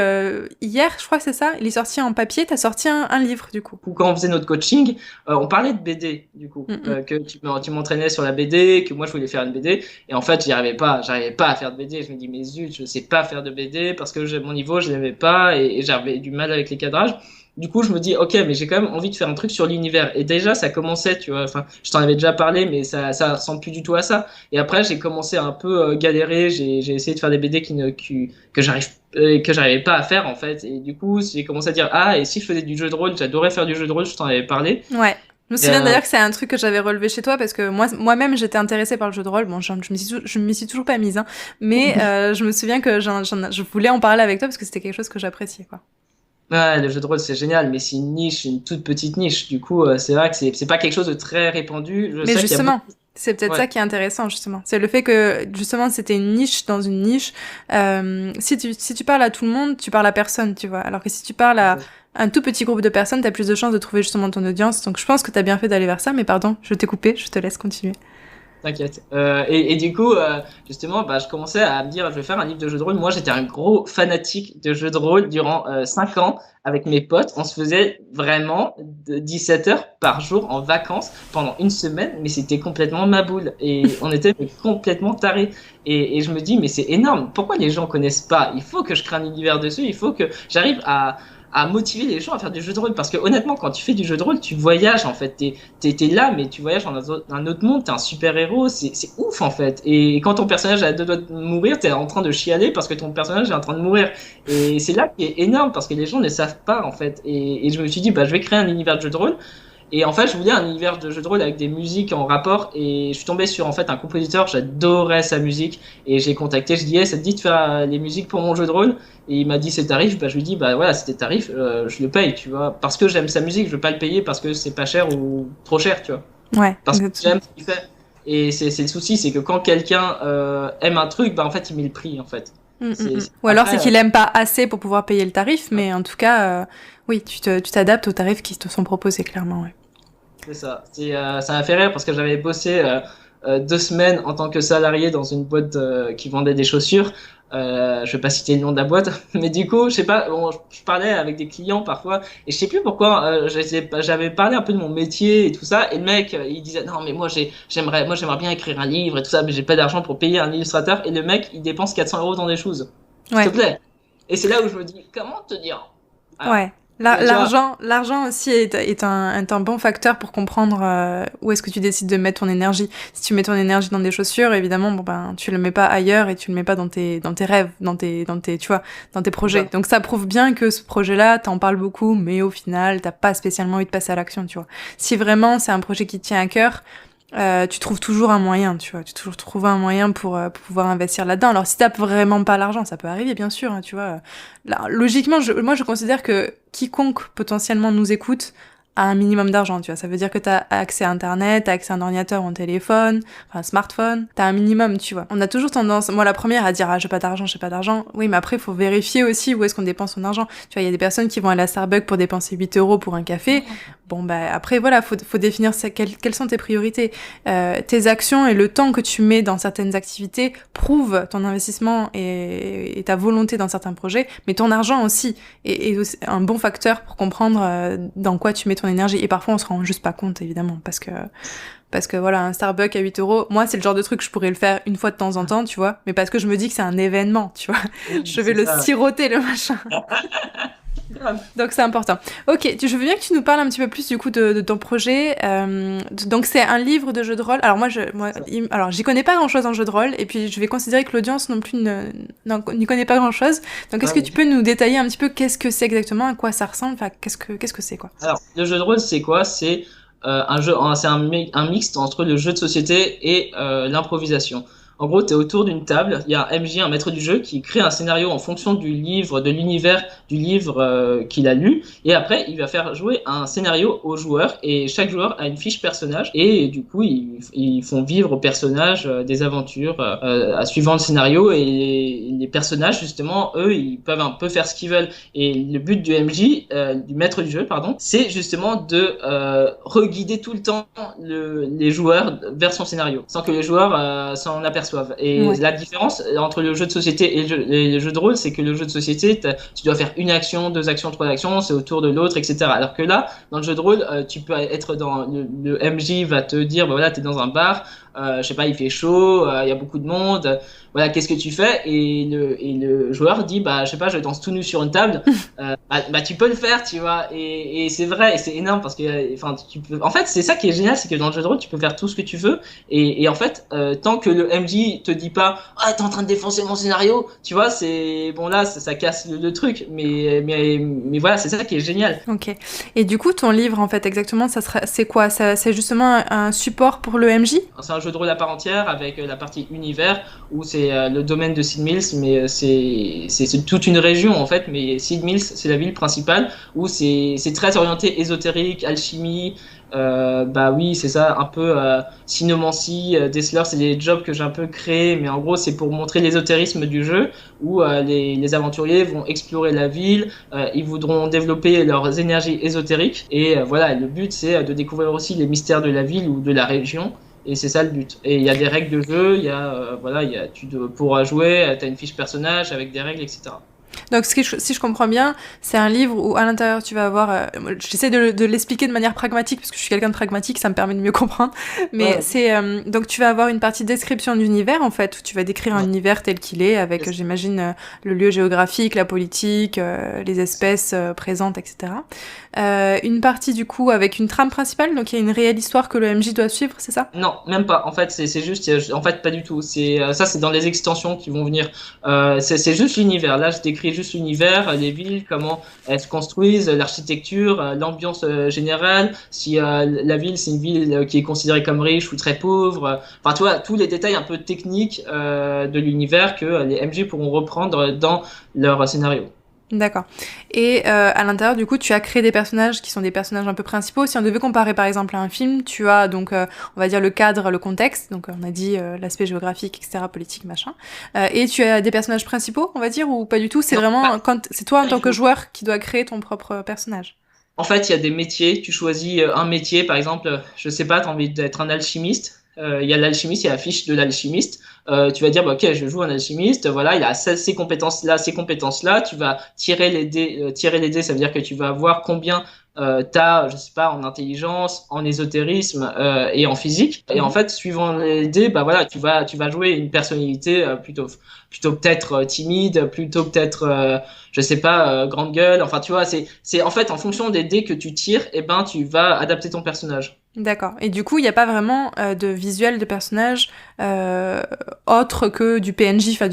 hier je crois que c'est ça, il est sorti en papier, t'as sorti un livre du coup. Quand on faisait notre coaching, on parlait de BD du coup, que tu m'entraînais sur la BD, que moi je voulais faire une BD et en fait j'arrivais pas à faire de BD. Je me dis mais zut, je sais pas faire de BD parce que mon niveau je l'aimais pas et j'avais du mal avec les cadrages. Du coup, je me dis, ok, mais j'ai quand même envie de faire un truc sur l'univers. Et déjà, ça commençait, tu vois. Enfin, je t'en avais déjà parlé, mais ça ressemble plus du tout à ça. Et après, j'ai commencé à un peu galérer. J'ai essayé de faire des BD que j'arrivais pas à faire en fait. Et du coup, j'ai commencé à dire, ah, et si je faisais du jeu de rôle, j'adorais faire du jeu de rôle. Je t'en avais parlé. Ouais. Je me souviens d'ailleurs que c'est un truc que j'avais relevé chez toi parce que moi-même j'étais intéressée par le jeu de rôle. Bon, je m'y suis toujours pas mise, hein, mais je me souviens que je voulais en parler avec toi parce que c'était quelque chose que j'appréciais, quoi. Ouais, le jeu de rôle c'est génial, mais c'est une niche, une toute petite niche. Du coup, c'est vrai que c'est pas quelque chose de très répandu. Mais justement, c'est peut-être ça qui est intéressant, justement. C'est le fait que, justement, c'était une niche dans une niche. Si tu parles à tout le monde, tu parles à personne, tu vois. Alors que si tu parles à un tout petit groupe de personnes, t'as plus de chances de trouver justement ton audience. Donc je pense que t'as bien fait d'aller vers ça, mais pardon, je t'ai coupé, je te laisse continuer. T'inquiète. Et du coup, justement, bah, je commençais à me dire, je vais faire un livre de jeux de rôle. Moi, j'étais un gros fanatique de jeux de rôle durant 5 ans avec mes potes. On se faisait vraiment 17 heures par jour en vacances pendant une semaine, mais c'était complètement ma boule. Et on était complètement tarés. Et je me dis, mais c'est énorme. Pourquoi les gens connaissent pas? Il faut que je crée un univers dessus. Il faut que j'arrive à motiver les gens à faire du jeu de rôle parce que honnêtement quand tu fais du jeu de rôle tu voyages en fait t'es là mais tu voyages dans un autre monde, t'es un super héros, c'est ouf en fait et quand ton personnage a deux doigts de mourir t'es en train de chialer parce que ton personnage est en train de mourir et c'est là qui est énorme parce que les gens ne savent pas en fait et je me suis dit bah je vais créer un univers de jeu de rôle Et en fait, je voulais un univers de jeu de rôle avec des musiques en rapport. Et je suis tombé sur en fait un compositeur, j'adorais sa musique. Et j'ai contacté, je dis, hey, ça te dit de faire les musiques pour mon jeu de rôle? Et il m'a dit ses tarifs. Bah, je lui dis, bah voilà, c'est tes tarifs, je le paye, tu vois. Parce que j'aime sa musique, je veux pas le payer parce que c'est pas cher ou trop cher, tu vois. Ouais, Parce que exactement. j'aime ce qu'il fait. Et c'est le souci, c'est que quand quelqu'un aime un truc, bah en fait, il met le prix, en fait. Ou alors c'est Après, qu'il aime pas assez pour pouvoir payer le tarif, mais en tout cas, oui, tu t'adaptes aux tarifs qui te sont proposés, clairement, ouais. c'est ça. Ça m'a fait rire parce que j'avais bossé 2 semaines en tant que salarié dans une boîte qui vendait des chaussures. Je vais pas citer le nom de la boîte, mais du coup, je sais pas, bon, je parlais avec des clients parfois et je sais plus pourquoi j'avais parlé un peu de mon métier et tout ça et le mec il disait non mais j'aimerais bien écrire un livre et tout ça mais j'ai pas d'argent pour payer un illustrateur et le mec il dépense 400 € dans des choses. S'il te Ouais. plaît. Et c'est là où je me dis comment te dire. Alors, Ouais. tu vois, L'argent aussi est un bon facteur pour comprendre où est-ce que tu décides de mettre ton énergie. Si tu mets ton énergie dans des chaussures, évidemment, bon ben, tu le mets pas ailleurs et tu le mets pas dans tes rêves, tu vois, dans tes c'est projets. ça. Donc ça prouve bien que ce projet-là, t'en parles beaucoup, mais au final, t'as pas spécialement envie de passer à l'action, tu vois. Si vraiment c'est un projet qui te tient à cœur, tu trouves toujours un moyen, tu vois. Tu toujours trouves un moyen pour pouvoir investir là-dedans. Alors, si t'as vraiment pas l'argent, ça peut arriver, bien sûr, hein, tu vois. Là, logiquement, moi, je considère que quiconque potentiellement nous écoute a un minimum d'argent, tu vois. Ça veut dire que t'as accès à Internet, t'as accès à un ordinateur ou un téléphone, enfin un smartphone. T'as un minimum, tu vois. On a toujours tendance, moi la première, à dire ah j'ai pas d'argent, j'ai pas d'argent. Oui, mais après, il faut vérifier aussi où est-ce qu'on dépense son argent. Tu vois, il y a des personnes qui vont aller à Starbucks pour dépenser 8 € pour un café. Bon, bah après, voilà, faut définir quelles sont tes priorités. Tes actions et le temps que tu mets dans certaines activités prouvent ton investissement et ta volonté dans certains projets, mais ton argent aussi est aussi un bon facteur pour comprendre dans quoi tu mets ton énergie. Et parfois, on se rend juste pas compte, évidemment, parce que voilà, un Starbucks à 8 €, moi, c'est le genre de truc que je pourrais le faire une fois de temps en temps, tu vois, mais parce que je me dis que c'est un événement, tu vois. Oui, Je vais c'est le ça. siroter, le machin. Donc c'est important. Ok, je veux bien que tu nous parles un petit peu plus du coup de ton projet. Donc c'est un livre de jeu de rôle. Alors alors j'y connais pas grand-chose en jeu de rôle, et puis je vais considérer que l'audience non plus n'y connaît pas grand-chose. Donc est-ce Ah que oui. tu peux nous détailler un petit peu qu'est-ce que c'est exactement, à quoi ça ressemble, enfin qu'est-ce que c'est quoi? Alors, le jeu de rôle, c'est quoi? C'est un mixte entre le jeu de société et l'improvisation. En gros, tu es autour d'une table, il y a un MJ, un maître du jeu, qui crée un scénario en fonction du livre, de l'univers du livre qu'il a lu, et après, il va faire jouer un scénario aux joueurs, et chaque joueur a une fiche personnage, et du coup, ils font vivre aux personnages des aventures suivant le scénario, et les personnages, justement, eux, ils peuvent un peu faire ce qu'ils veulent. Et le but du MJ, du maître du jeu, pardon, c'est justement de reguider tout le temps les joueurs vers son scénario, sans que les joueurs s'en aperçoivent. Et Ouais. la différence entre le jeu de société et le jeu de rôle, c'est que le jeu de société, tu dois faire une action, deux actions, trois actions, c'est autour de l'autre, etc. Alors que là, dans le jeu de rôle, tu peux être dans le MJ va te dire, bah voilà, t'es dans un bar, je sais pas, il fait chaud, il y a beaucoup de monde, voilà, qu'est-ce que tu fais? Et le joueur dit, bah, je sais pas, je danse tout nu sur une table. Bah, tu peux le faire, tu vois. Et c'est vrai, et c'est énorme parce que, enfin, tu peux. En fait, c'est ça qui est génial, c'est que dans le jeu de rôle, tu peux faire tout ce que tu veux. Et en fait, tant que le MJ te dit pas, ah, t'es en train de défoncer mon scénario, tu vois, c'est bon là, ça casse le truc. Mais voilà, c'est ça qui est génial. Ok. Et du coup, ton livre, en fait, exactement, c'est quoi? C'est justement un support pour le MJ? C'est un jeu de rôle à part entière avec la partie univers où c'est le domaine de Sid Mills, mais c'est toute une région en fait. Mais Sid Mills, c'est la ville principale où c'est très orienté ésotérique, alchimie. Bah oui, c'est ça, un peu cynomancie, Dessler, c'est des jobs que j'ai un peu créés, mais en gros, c'est pour montrer l'ésotérisme du jeu où les aventuriers vont explorer la ville, ils voudront développer leurs énergies ésotériques et voilà, le but c'est de découvrir aussi les mystères de la ville ou de la région. Et c'est ça le but. Et il y a des règles de jeu, il y a, voilà, pour jouer, tu as une fiche personnage avec des règles, etc. Donc, si je comprends bien, c'est un livre où à l'intérieur tu vas avoir. J'essaie de l'expliquer de manière pragmatique parce que je suis quelqu'un de pragmatique, ça me permet de mieux comprendre. Mais Ouais, c'est donc tu vas avoir une partie description d'univers en fait où tu vas décrire un ouais. univers tel qu'il est avec, j'imagine, le lieu géographique, la politique, les espèces présentes, etc. Une partie du coup avec une trame principale, donc il y a une réelle histoire que le MJ doit suivre, c'est ça? Non, même pas. En fait, c'est juste, en fait, pas du tout. C'est ça, c'est dans les extensions qui vont venir. C'est juste l'univers. Là, je décris décrit juste l'univers, les villes, comment elles se construisent, l'architecture, l'ambiance générale, si la ville c'est une ville qui est considérée comme riche ou très pauvre. Enfin, tu vois, tous les détails un peu techniques de l'univers que les MJ pourront reprendre dans leur scénario. D'accord. Et à l'intérieur, du coup, tu as créé des personnages qui sont des personnages un peu principaux. Si on devait comparer par exemple à un film, tu as donc, on va dire le cadre, le contexte. Donc on a dit l'aspect géographique, etc., politique, machin. Et tu as des personnages principaux, on va dire, ou pas du tout. C'est vraiment quand c'est toi en tant que joueur qui dois créer ton propre personnage. En fait, il y a des métiers. Tu choisis un métier, par exemple, je sais pas, tu as envie d'être un alchimiste. Il y a l'alchimiste, il y a la fiche de l'alchimiste. Tu vas dire, bah, ok, je joue un alchimiste. Voilà, il a ces compétences-là, ces compétences-là. Tu vas tirer les dés. Tirer les dés, ça veut dire que tu vas voir combien t'as, je sais pas, en intelligence, en ésotérisme et en physique. Et en fait, suivant les dés, bah voilà, tu vas jouer une personnalité plutôt peut-être timide, plutôt peut-être, je sais pas, grande gueule. Enfin, tu vois, c'est en fait en fonction des dés que tu tires, et ben tu vas adapter ton personnage. D'accord. Et du coup, il n'y a pas vraiment de visuel de personnage autre que du PNJ, enfin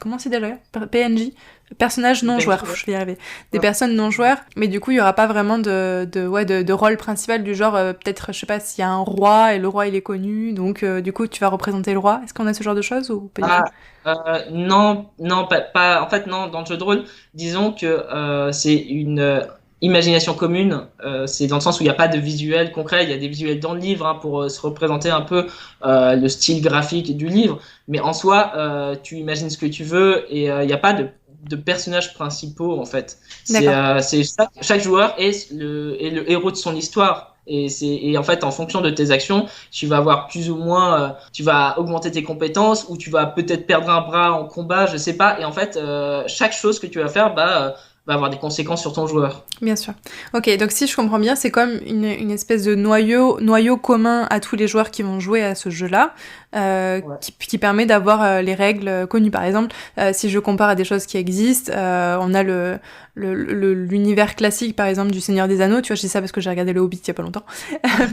comment c'est déjà PNJ? Personnage non joueur, je vais y arriver. Des personnes non joueurs, mais du coup, il y aura pas vraiment de rôle principal du genre, peut-être, je sais pas, s'il y a un roi et le roi il est connu, donc du coup, tu vas représenter le roi. Est-ce qu'on a ce genre de choses ou pas du tout? Non, non, pas. En fait, non. Dans le jeu de rôle, disons que c'est une imagination commune. C'est dans le sens où il n'y a pas de visuel concret. Il y a des visuels dans le livre hein, pour se représenter un peu le style graphique du livre. Mais en soi, tu imagines ce que tu veux et il n'y a pas de personnages principaux en fait. C'est chaque joueur est le héros de son histoire. Et en fait, en fonction de tes actions, tu vas avoir plus ou moins, tu vas augmenter tes compétences ou tu vas peut-être perdre un bras en combat, je sais pas. Et en fait, chaque chose que tu vas faire, va avoir des conséquences sur ton joueur. Bien sûr. Ok, donc si je comprends bien, c'est comme une espèce de noyau commun à tous les joueurs qui vont jouer à ce jeu-là, qui permet d'avoir les règles connues. Par exemple, si je compare à des choses qui existent, on a l'univers classique, par exemple, du Seigneur des Anneaux. Tu vois, je dis ça parce que j'ai regardé le Hobbit il y a pas longtemps.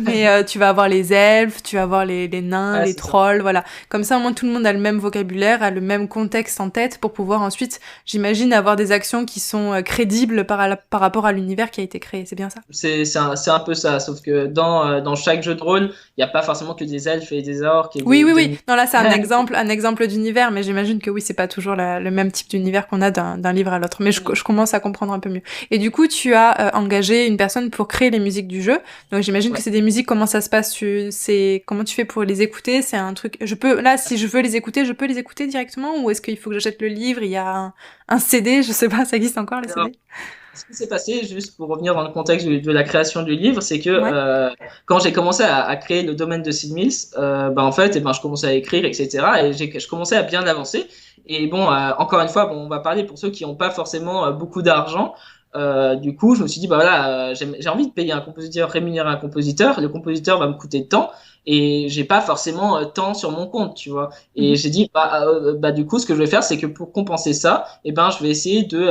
Mais tu vas avoir les elfes, tu vas avoir les nains, les trolls, voilà. Comme ça, au moins, tout le monde a le même vocabulaire, a le même contexte en tête pour pouvoir ensuite, j'imagine, avoir des actions qui sont crédibles par rapport à l'univers qui a été créé. C'est bien ça? C'est un peu ça, sauf que dans chaque jeu de rôle, il n'y a pas forcément que des elfes et des orques. Oui. Non, là, c'est un exemple d'univers, mais j'imagine que oui, c'est pas toujours le même type d'univers qu'on a d'un livre à l'autre. Mais je commence à comprendre un peu mieux. Et du coup, tu as engagé une personne pour créer les musiques du jeu. Donc, j'imagine que c'est des musiques. Comment ça se passe? Comment tu fais pour les écouter? C'est un truc. Là, si je veux les écouter, je peux les écouter directement, ou est-ce qu'il faut que j'achète le livre? Il y a un CD, je sais pas, ça existe encore les CD? Ce qui s'est passé, juste pour revenir dans le contexte de la création du livre, c'est que quand j'ai commencé à créer le domaine de Sid Mills, en fait, je commençais à écrire, etc. Et je commençais à bien avancer. Et bon, encore une fois, on va parler pour ceux qui n'ont pas forcément beaucoup d'argent. Du coup, je me suis dit, j'ai envie de payer un compositeur, rémunérer un compositeur. Le compositeur va me coûter tant et j'ai pas forcément tant sur mon compte, tu vois. Et j'ai dit, du coup, ce que je vais faire, c'est que pour compenser ça, je vais essayer de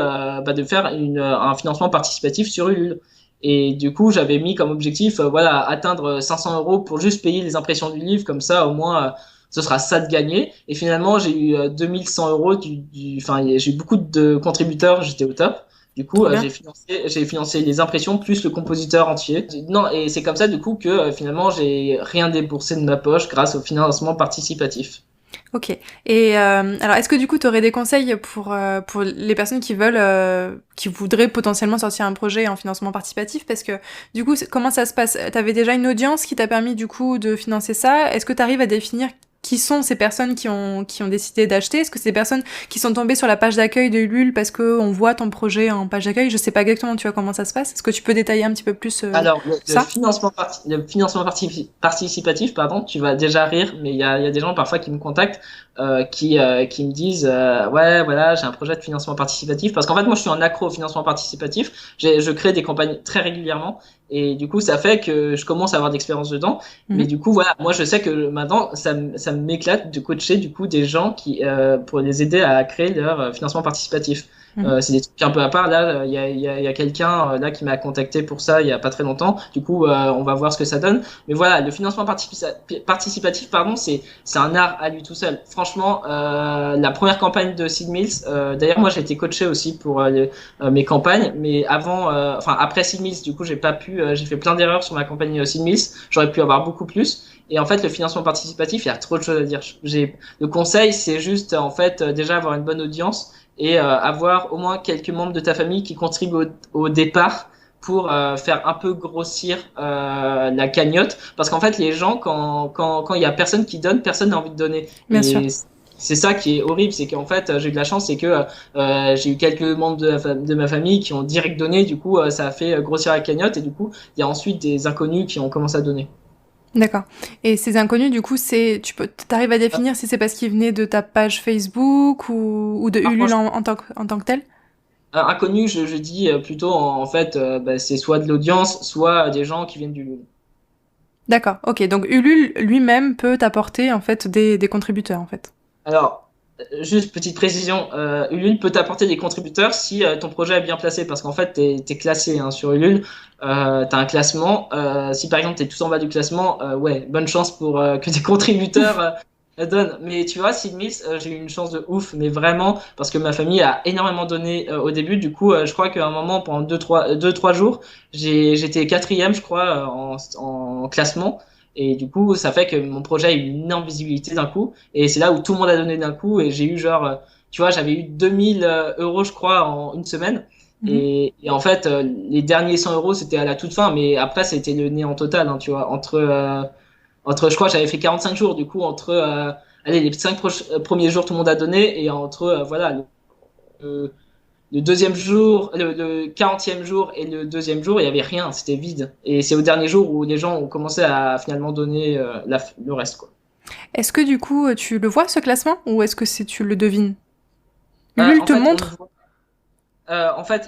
faire un financement participatif sur Ulule. Et du coup, j'avais mis comme objectif, atteindre 500 euros pour juste payer les impressions du livre, comme ça, au moins. Ce sera ça de gagner. Et finalement, j'ai eu 2100 euros j'ai eu beaucoup de contributeurs, j'étais au top. Du coup, j'ai financé les impressions plus le compositeur entier. Non, et c'est comme ça du coup que finalement j'ai rien déboursé de ma poche grâce au financement participatif. Ok. Et alors, est-ce que du coup, tu aurais des conseils pour les personnes qui voudraient potentiellement sortir un projet en financement participatif? Parce que du coup, comment ça se passe? T'avais déjà une audience qui t'a permis du coup de financer ça? Est-ce que tu arrives à définir qui sont ces personnes qui ont décidé d'acheter? Est-ce que c'est des personnes qui sont tombées sur la page d'accueil de Ulule parce que on voit ton projet en page d'accueil? Je sais pas exactement, tu vois, comment ça se passe. Est-ce que tu peux détailler un petit peu plus Alors, ça? le financement participatif, pardon, tu vas déjà rire, mais il y a des gens parfois qui me contactent, qui me disent, ouais, voilà, j'ai un projet de financement participatif, parce qu'en fait, moi, je suis un accro au financement participatif. Je crée des campagnes très régulièrement. Et du coup, ça fait que je commence à avoir d'expérience dedans. Mais du coup, voilà, moi, je sais que maintenant, ça m'éclate de coacher du coup des gens pour les aider à créer leur financement participatif. Mhm. C'est des trucs un peu à part. Là, il y a quelqu'un là qui m'a contacté pour ça il y a pas très longtemps. Du coup, on va voir ce que ça donne. Mais voilà, le financement participatif, pardon, c'est un art à lui tout seul. Franchement, la première campagne de Seed Mills, d'ailleurs moi j'ai été coaché aussi pour mes campagnes, mais avant, enfin après Seed Mills, du coup j'ai pas pu, j'ai fait plein d'erreurs sur ma campagne Seed Mills. J'aurais pu avoir beaucoup plus. Et en fait, le financement participatif, il y a trop de choses à dire. Le conseil, c'est juste en fait déjà avoir une bonne audience et avoir au moins quelques membres de ta famille qui contribuent au départ pour faire un peu grossir la cagnotte. Parce qu'en fait, les gens, quand il y a personne qui donne, personne n'a envie de donner. Bien sûr. Et c'est ça qui est horrible, c'est qu'en fait, j'ai eu de la chance, c'est que j'ai eu quelques membres de ma famille qui ont direct donné, du coup, ça a fait grossir la cagnotte, et du coup, il y a ensuite des inconnus qui ont commencé à donner. D'accord. Et ces inconnus, du coup, t'arrives à définir si c'est parce qu'ils venaient de ta page Facebook ou de Ah, Ulule en tant que tel? inconnu, je dis plutôt en fait, bah, c'est soit de l'audience, soit des gens qui viennent du. D'accord. Ok. Donc Ulule lui-même peut t'apporter en fait des contributeurs en fait. Alors, juste petite précision, Ulule peut t'apporter des contributeurs si ton projet est bien placé, parce qu'en fait, t'es classé hein, sur Ulule, t'as un classement. Si par exemple t'es tout en bas du classement, ouais, bonne chance pour que tes contributeurs donnent. Mais tu vois, Sid Mills, j'ai eu une chance de ouf, mais vraiment, parce que ma famille a énormément donné au début. Du coup, je crois qu'à un moment, pendant deux, trois jours, j'étais quatrième, je crois, en classement. Et du coup, ça fait que mon projet a eu une énorme visibilité d'un coup. Et c'est là où tout le monde a donné d'un coup. Et j'ai eu genre, tu vois, j'avais eu 2000 euros, je crois, en une semaine. Mhm. Et en fait, les derniers 100 euros, c'était à la toute fin. Mais après, c'était le néant total, hein, tu vois. Je crois, j'avais fait 45 jours. Du coup, allez, les 5 premiers jours, tout le monde a donné. Et entre, voilà, le, le deuxième jour, le 40e jour et le deuxième jour, il y avait rien. C'était vide. Et c'est au dernier jour où les gens ont commencé à finalement donner le reste, quoi. Est-ce que du coup tu le vois ce classement ou est-ce que tu le devines? Ulule En te fait, on le montre? voit.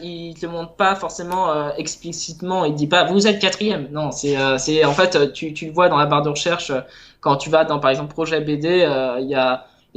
Il te le montre pas forcément explicitement. Il dit pas vous êtes quatrième. Non, c'est en fait tu le vois dans la barre de recherche quand tu vas dans par exemple projet BD.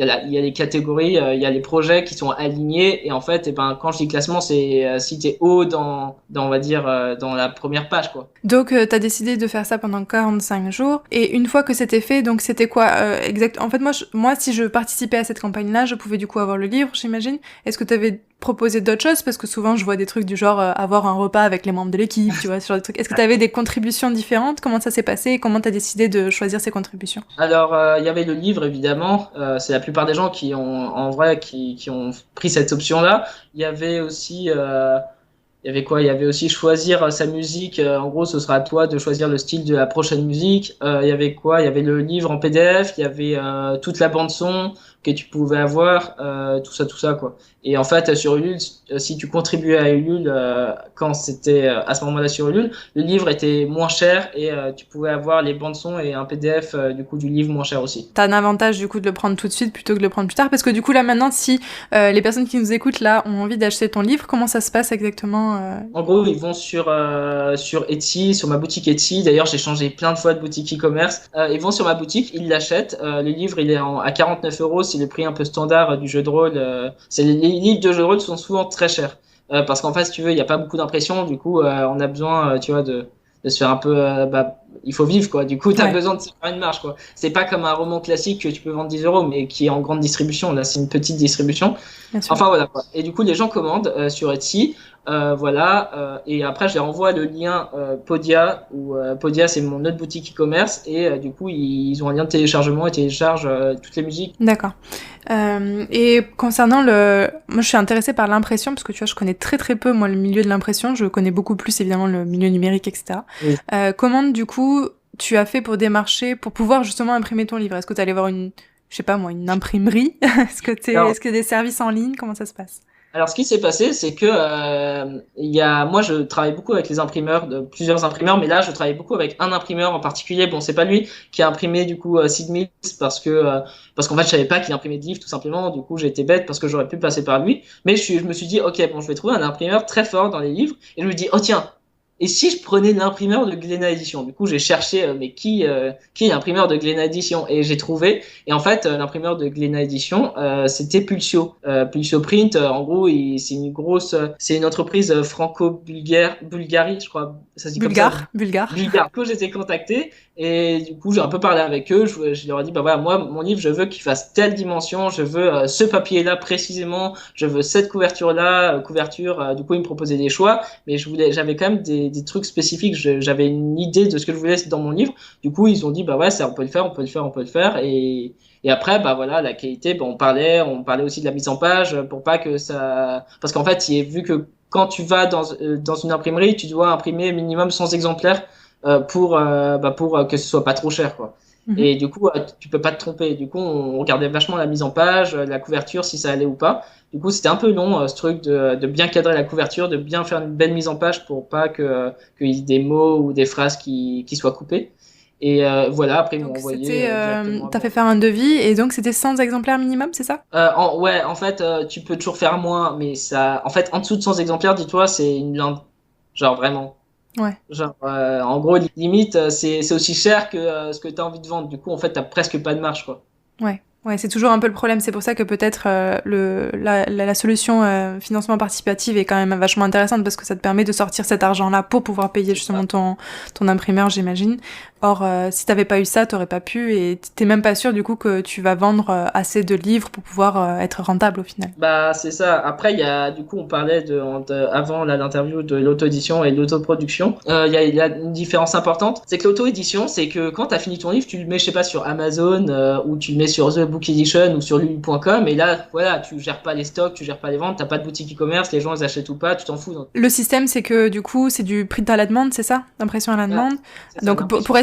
Il y a les catégories, il y a les projets qui sont alignés et en fait, et ben quand je dis classement, c'est si t'es haut dans on va dire dans la première page quoi. Donc, t'as décidé de faire ça pendant 45 jours. Et une fois que c'était fait, donc c'était quoi exact? En fait, moi, si je participais à cette campagne-là, je pouvais du coup avoir le livre, j'imagine. Est-ce que t'avais proposé d'autres choses? Parce que souvent, je vois des trucs du genre avoir un repas avec les membres de l'équipe, tu vois, ce genre de trucs. Est-ce que t'avais des contributions différentes? Comment ça s'est passé? Et comment t'as décidé de choisir ces contributions? Alors, il y avait le livre, évidemment. C'est la plupart des gens qui ont, en vrai, qui ont pris cette option-là. Il y avait aussi, il y avait quoi? Il y avait aussi choisir sa musique. En gros, ce sera à toi de choisir le style de la prochaine musique. Il y avait quoi? Il y avait le livre en PDF. Il y avait toute la bande son que tu pouvais avoir. Tout ça, quoi. Et en fait, sur Ulule, si tu contribuais à Ulule quand c'était à ce moment-là sur Ulule, le livre était moins cher et tu pouvais avoir les bandes son et un PDF du coup du livre moins cher aussi. T'as un avantage du coup de le prendre tout de suite plutôt que de le prendre plus tard. Parce que du coup, là maintenant, si les personnes qui nous écoutent là ont envie d'acheter ton livre, comment ça se passe exactement En gros, ils vont sur Etsy, sur ma boutique Etsy. D'ailleurs, j'ai changé plein de fois de boutique e-commerce. Ils vont sur ma boutique, ils l'achètent. Le livre, il est à 49 euros. C'est le prix un peu standard du jeu de rôle. Les livres de jeu de rôle sont souvent très chers. Parce qu'en fait, si tu veux, il n'y a pas beaucoup d'impression. Du coup, on a besoin, tu vois, de se faire un peu. Il faut vivre, quoi. Du coup, tu as Ouais, besoin de se faire une marge, quoi. C'est pas comme un roman classique que tu peux vendre 10 euros, mais qui est en grande distribution. Là, c'est une petite distribution. bien sûr. Enfin voilà quoi. Et du coup les gens commandent sur Etsy, voilà. Et après je leur envoie le lien Podia ou Podia c'est mon autre boutique e-commerce et du coup ils ont un lien de téléchargement et téléchargent toutes les musiques. D'accord. Et concernant le... Moi, je suis intéressée par l'impression, parce que tu vois, je connais très très peu, moi, le milieu de l'impression. Je connais beaucoup plus, évidemment, le milieu numérique, etc. Oui. Comment, du coup, tu as fait pour démarcher, pour pouvoir justement imprimer ton livre? Est-ce que tu allais voir je sais pas moi, une imprimerie? Alors, Est-ce que des services en ligne? Comment ça se passe? alors, ce qui s'est passé, c'est que moi, je travaille beaucoup avec les imprimeurs, plusieurs imprimeurs, mais là, je travaille beaucoup avec un imprimeur en particulier. Bon, c'est pas lui qui a imprimé du coup Sid Meets parce qu'en fait, je savais pas qu'il imprimait des livres tout simplement. Du coup, j'ai été bête parce que j'aurais pu passer par lui. Mais je me suis dit, ok, bon, je vais trouver un imprimeur très fort dans les livres et je lui dis, oh tiens. et si je prenais l'imprimeur de Glénat Édition? Du coup, j'ai cherché, mais qui est l'imprimeur de Glénat Édition? Et j'ai trouvé. Et en fait, l'imprimeur de Glénat Édition, c'était Pulsio. Pulsio Print, en gros, c'est une entreprise Bulgarie, je crois. Ça se dit comme ça. Bulgare. Bulgare. Du coup, j'étais contacté et du coup, j'ai un peu parlé avec eux. Je leur ai dit, bah voilà, moi, mon livre, je veux qu'il fasse telle dimension, je veux ce papier-là précisément, je veux cette couverture-là, du coup, ils me proposaient des choix, mais j'avais quand même des trucs spécifiques. J'avais une idée de ce que je voulais dans mon livre. Du coup, ils ont dit, bah ouais, ça, on peut le faire, on peut le faire, on peut le faire. Et après, bah voilà, la qualité, bah, on parlait aussi de la mise en page pour pas que ça, parce qu'en fait, vu que quand tu vas dans une imprimerie, tu dois imprimer minimum 100 exemplaires pour que ce soit pas trop cher, quoi. Et du coup, tu peux pas te tromper. Du coup, on regardait vachement la mise en page, la couverture, si ça allait ou pas. Du coup, c'était un peu long, ce truc de bien cadrer la couverture, de bien faire une belle mise en page pour pas qu'il y ait des mots ou des phrases qui soient coupées. Et voilà, après, ils m'ont Donc envoyé directement. t'as fait faire un devis et donc c'était 100 exemplaires minimum, c'est ça? Ouais, en fait, tu peux toujours faire moins, mais en fait, en dessous de 100 exemplaires, dis-toi, c'est une blinde. Genre, vraiment. Ouais. Genre, en gros, limite, c'est aussi cher que ce que tu as envie de vendre. Du coup, en fait, t'as presque pas de marge, quoi. Ouais. Ouais, c'est toujours un peu le problème. C'est pour ça que peut-être la solution financement participatif est quand même vachement intéressante parce que ça te permet de sortir cet argent-là pour pouvoir payer justement ton imprimeur, j'imagine. Or, si t'avais pas eu ça, t'aurais pas pu et t'es même pas sûr du coup que tu vas vendre assez de livres pour pouvoir être rentable au final. Bah, c'est ça. Après, du coup, on parlait avant l'interview de l'auto-édition et de l'autoproduction. Il y a une différence importante. C'est que l'auto-édition, c'est que quand t'as fini ton livre, tu le mets, je sais pas, sur Amazon, ou tu le mets sur The Book Edition ou sur lulu.com. Et là, voilà, tu gères pas les stocks, tu gères pas les ventes, t'as pas de boutique e-commerce, les gens ils achètent ou pas, tu t'en fous. Donc. Le système, c'est que du coup, c'est du print à la demande, c'est ça? D'impression à la demande. Donc, pour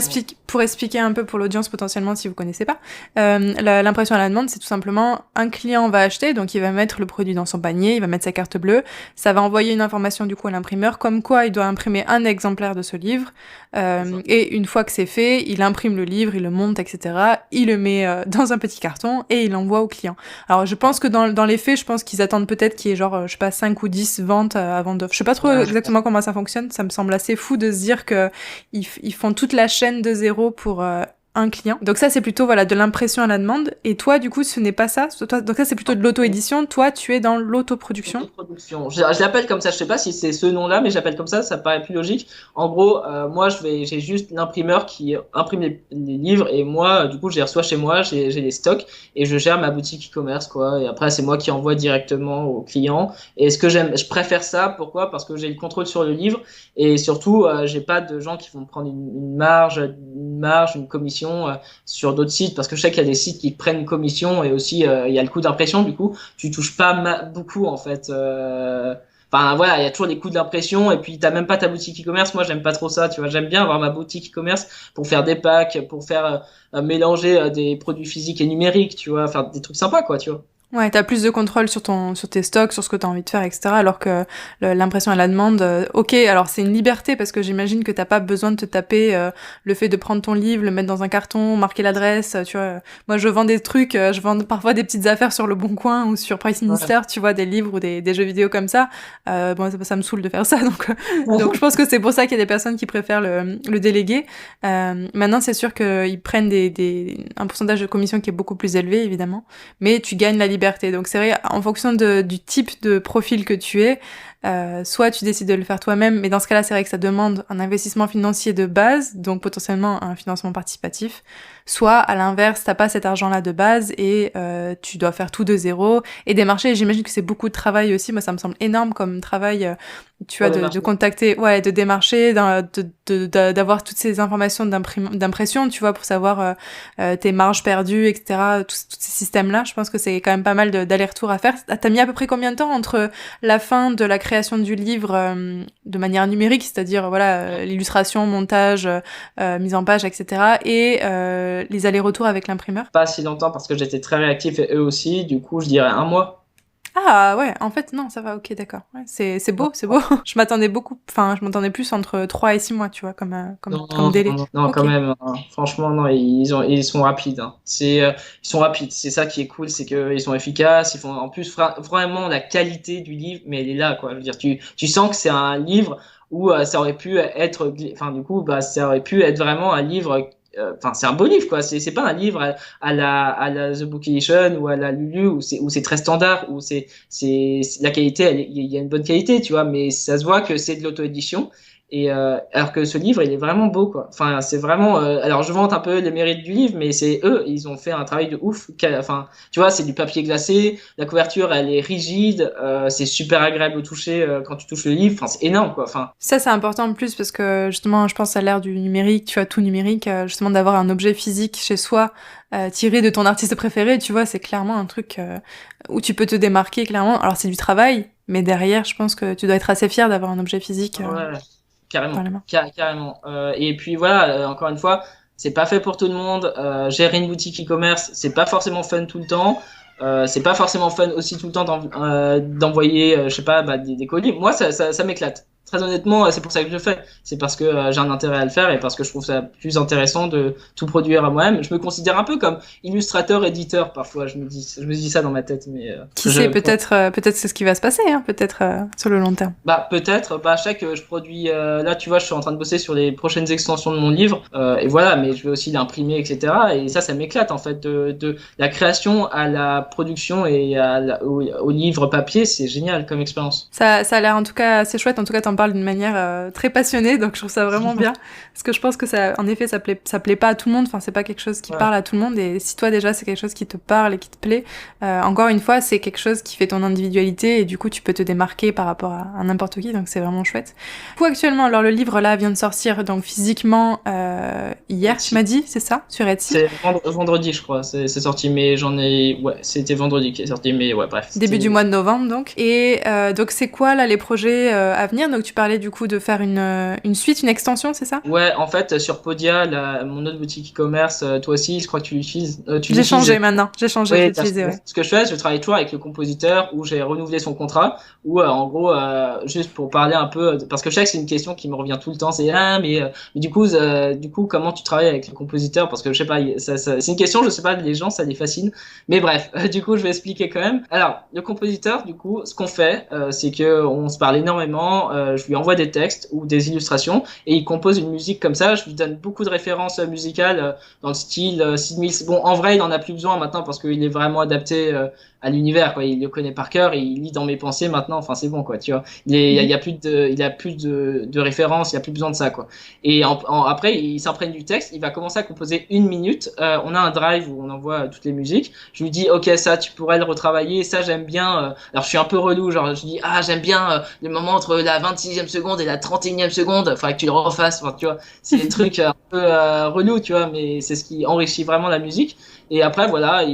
expliquer un peu pour l'audience potentiellement si vous connaissez pas, l'impression à la demande, c'est tout simplement un client va acheter, donc il va mettre le produit dans son panier, il va mettre sa carte bleue, ça va envoyer une information du coup à l'imprimeur, comme quoi il doit imprimer un exemplaire de ce livre, et une fois que c'est fait, il imprime le livre, il le monte, etc. Il le met dans un petit carton et il l'envoie au client. Alors, je pense que dans les faits, je pense qu'ils attendent peut-être qu'il y ait genre, je sais pas, 5 ou 10 ventes avant de... Je sais pas trop exactement comment ça fonctionne, ça me semble assez fou de se dire que ils font toute la chaîne de zéro pour un client. Donc ça, c'est plutôt voilà de l'impression à la demande. Et toi, du coup, ce n'est pas ça. Donc ça, c'est plutôt de l'auto-édition. Toi, tu es dans l'autoproduction. L'autoproduction. Je l'appelle comme ça. Je sais pas si c'est ce nom-là, mais j'appelle comme ça. Ça paraît plus logique. En gros, moi, j'ai juste l'imprimeur qui imprime les livres et moi, du coup, je les reçois chez moi. J'ai les stocks et je gère ma boutique e-commerce, quoi. Et après, c'est moi qui envoie directement aux clients. Et ce que je préfère ça. Pourquoi? Parce que j'ai le contrôle sur le livre et surtout, j'ai pas de gens qui vont prendre une marge, une commission sur d'autres sites, parce que je sais qu'il y a des sites qui prennent une commission et aussi il y a le coût d'impression. Du coup, tu touches pas beaucoup en fait. Enfin voilà, il y a toujours des coûts d'impression et puis t'as même pas ta boutique e-commerce. Moi, j'aime pas trop ça. Tu vois, j'aime bien avoir ma boutique e-commerce pour faire des packs, pour faire mélanger des produits physiques et numériques. Tu vois, faire des trucs sympas, quoi. Tu vois. Ouais, t'as plus de contrôle sur tes stocks, sur ce que t'as envie de faire, etc. Alors que l'impression à la demande, ok, alors c'est une liberté parce que j'imagine que t'as pas besoin de te taper le fait de prendre ton livre, le mettre dans un carton, marquer l'adresse, tu vois. Moi, je vends des trucs, je vends parfois des petites affaires sur Le Bon Coin ou sur Price Minister, tu vois, des livres ou des jeux vidéo comme ça. Bon, ça me saoule de faire ça, donc je pense que c'est pour ça qu'il y a des personnes qui préfèrent le déléguer. Maintenant, c'est sûr qu'ils prennent un pourcentage de commission qui est beaucoup plus élevé, évidemment, mais tu gagnes la liberté. Donc c'est vrai, en fonction du type de profil que tu es, soit tu décides de le faire toi-même, mais dans ce cas-là, c'est vrai que ça demande un investissement financier de base, donc potentiellement un financement participatif. Soit, à l'inverse, t'as pas cet argent-là de base et tu dois faire tout de zéro. Et démarcher, j'imagine que c'est beaucoup de travail aussi. Moi, ça me semble énorme comme travail, tu vois, de contacter, ouais, de démarcher, d'avoir toutes ces informations d'impression, tu vois, pour savoir tes marges perdues, etc. Tous ces systèmes-là, je pense que c'est quand même pas mal d'aller-retour à faire. T'as mis à peu près combien de temps entre la fin de la création du livre de manière numérique, c'est-à-dire voilà l'illustration, montage, mise en page, etc. et les allers-retours avec l'imprimeur? Pas si longtemps parce que j'étais très réactif et eux aussi. Du coup, je dirais un mois. Ah ouais, en fait non, ça va, ok, d'accord. Ouais, c'est beau, c'est beau. Je m'attendais plus entre 3 et 6 mois, tu vois, comme délai. Non, Ok. quand même. Hein. Franchement, non, ils sont rapides. Hein. Ils sont rapides. C'est ça qui est cool, c'est qu'ils sont efficaces. Ils font en plus vraiment la qualité du livre, mais elle est là, quoi. Je veux dire, tu sens que c'est un livre ou ça aurait pu être, enfin du coup, bah ça aurait pu être vraiment un livre. Enfin, c'est un beau livre, quoi. C'est pas un livre à la The Book Edition ou à la Lulu où c'est très standard, où la qualité, il y a une bonne qualité, tu vois, mais ça se voit que c'est de l'auto-édition. Et alors que ce livre, il est vraiment beau, quoi. Enfin, c'est vraiment. Alors, je vante un peu les mérites du livre, mais c'est eux, ils ont fait un travail de ouf. Enfin, tu vois, c'est du papier glacé. La couverture, elle est rigide. C'est super agréable au toucher quand tu touches le livre. Enfin, c'est énorme, quoi. Enfin. Ça, c'est important en plus parce que justement, je pense à l'ère du numérique, tu vois, tout numérique, justement d'avoir un objet physique chez soi tiré de ton artiste préféré, tu vois, c'est clairement un truc où tu peux te démarquer clairement. Alors, c'est du travail, mais derrière, je pense que tu dois être assez fier d'avoir un objet physique Ouais, carrément, dans les mains. carrément. Et puis voilà, encore une fois, c'est pas fait pour tout le monde. Gérer une boutique e-commerce, c'est pas forcément fun tout le temps. C'est pas forcément fun aussi tout le temps d'envoyer, je sais pas, bah, des colis. Moi, ça m'éclate. Très honnêtement, c'est pour ça que je le fais. C'est parce que j'ai un intérêt à le faire et parce que je trouve ça plus intéressant de tout produire à moi-même. Je me considère un peu comme illustrateur, éditeur parfois. Je me dis ça dans ma tête, mais qui sait, peut-être c'est ce qui va se passer, hein, peut-être sur le long terme. Bah peut-être. Bah chaque je produis. Là, tu vois, je suis en train de bosser sur les prochaines extensions de mon livre et voilà. Mais je vais aussi l'imprimer, etc. Et ça m'éclate en fait de la création à la production et au livre papier. C'est génial comme expérience. Ça a l'air en tout cas assez chouette. En tout cas, t'en parles d'une manière très passionnée, donc je trouve ça vraiment bien. Parce que je pense que ça, en effet, ça plaît pas à tout le monde. Enfin, c'est pas quelque chose qui parle à tout le monde. Et si toi déjà c'est quelque chose qui te parle et qui te plaît, encore une fois, c'est quelque chose qui fait ton individualité et du coup tu peux te démarquer par rapport à n'importe qui. Donc c'est vraiment chouette. Du coup, actuellement, alors le livre là vient de sortir donc physiquement hier, tu m'as dit, c'est ça, sur Etsy. C'est vendredi, je crois. C'est sorti, mais c'était vendredi qui est sorti, mais ouais, bref. Début du mois de novembre donc. Et donc c'est quoi là les projets à venir? Donc tu parlais du coup de faire une suite, une extension, c'est ça? Ouais, en fait sur Podia, mon autre boutique e-commerce, toi aussi, je crois que tu l'utilises. J'ai changé maintenant, j'ai changé, j'ai utilisé, ouais. Ce que je fais, je travaille toujours avec le compositeur où j'ai renouvelé son contrat, où en gros, juste pour parler un peu, parce que je sais que c'est une question qui me revient tout le temps, c'est mais du coup comment tu travailles avec le compositeur? Parce que je sais pas, c'est une question, je sais pas, les gens ça les fascine, mais bref, du coup je vais expliquer quand même. Alors le compositeur, du coup, ce qu'on fait, c'est que on se parle énormément, je lui envoie des textes ou des illustrations et il compose une musique comme ça. Je lui donne beaucoup de références musicales dans le style Sid Mills. Bon, en vrai, il en a plus besoin maintenant parce qu'il est vraiment adapté à l'univers, quoi. Il le connaît par cœur et il lit dans mes pensées maintenant. Enfin, c'est bon, quoi, tu vois. Il a plus de références, il y a plus besoin de ça, quoi. Et après, il s'imprègne du texte, il va commencer à composer 1 minute. On a un drive où on envoie toutes les musiques. Je lui dis, ok, ça, tu pourrais le retravailler. Ça, j'aime bien. Alors, je suis un peu relou, genre, je dis, j'aime bien le moment entre la 26e seconde et la 31e seconde. Faudrait que tu le refasses, enfin, tu vois. C'est des trucs un peu relous, tu vois, mais c'est ce qui enrichit vraiment la musique. Et après, voilà,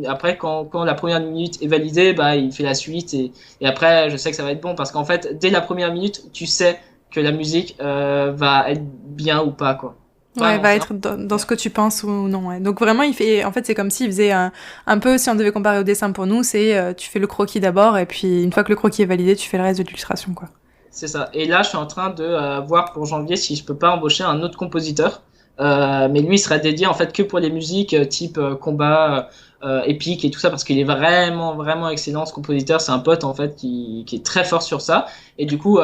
après, quand la première minute est validée, bah, il fait la suite et après, je sais que ça va être bon parce qu'en fait, dès la première minute, tu sais que la musique va être bien ou pas, quoi. Ouais, va être dans ce que tu penses ou non. Ouais. Donc vraiment, en fait, c'est comme s'il faisait un peu, si on devait comparer au dessin pour nous, c'est tu fais le croquis d'abord et puis une fois que le croquis est validé, tu fais le reste de l'illustration, quoi. C'est ça. Et là, je suis en train de voir pour janvier si je peux pas embaucher un autre compositeur. Mais lui, il sera dédié en fait que pour les musiques type combat, épique et tout ça parce qu'il est vraiment vraiment excellent ce compositeur. C'est un pote en fait qui est très fort sur ça. Et du coup,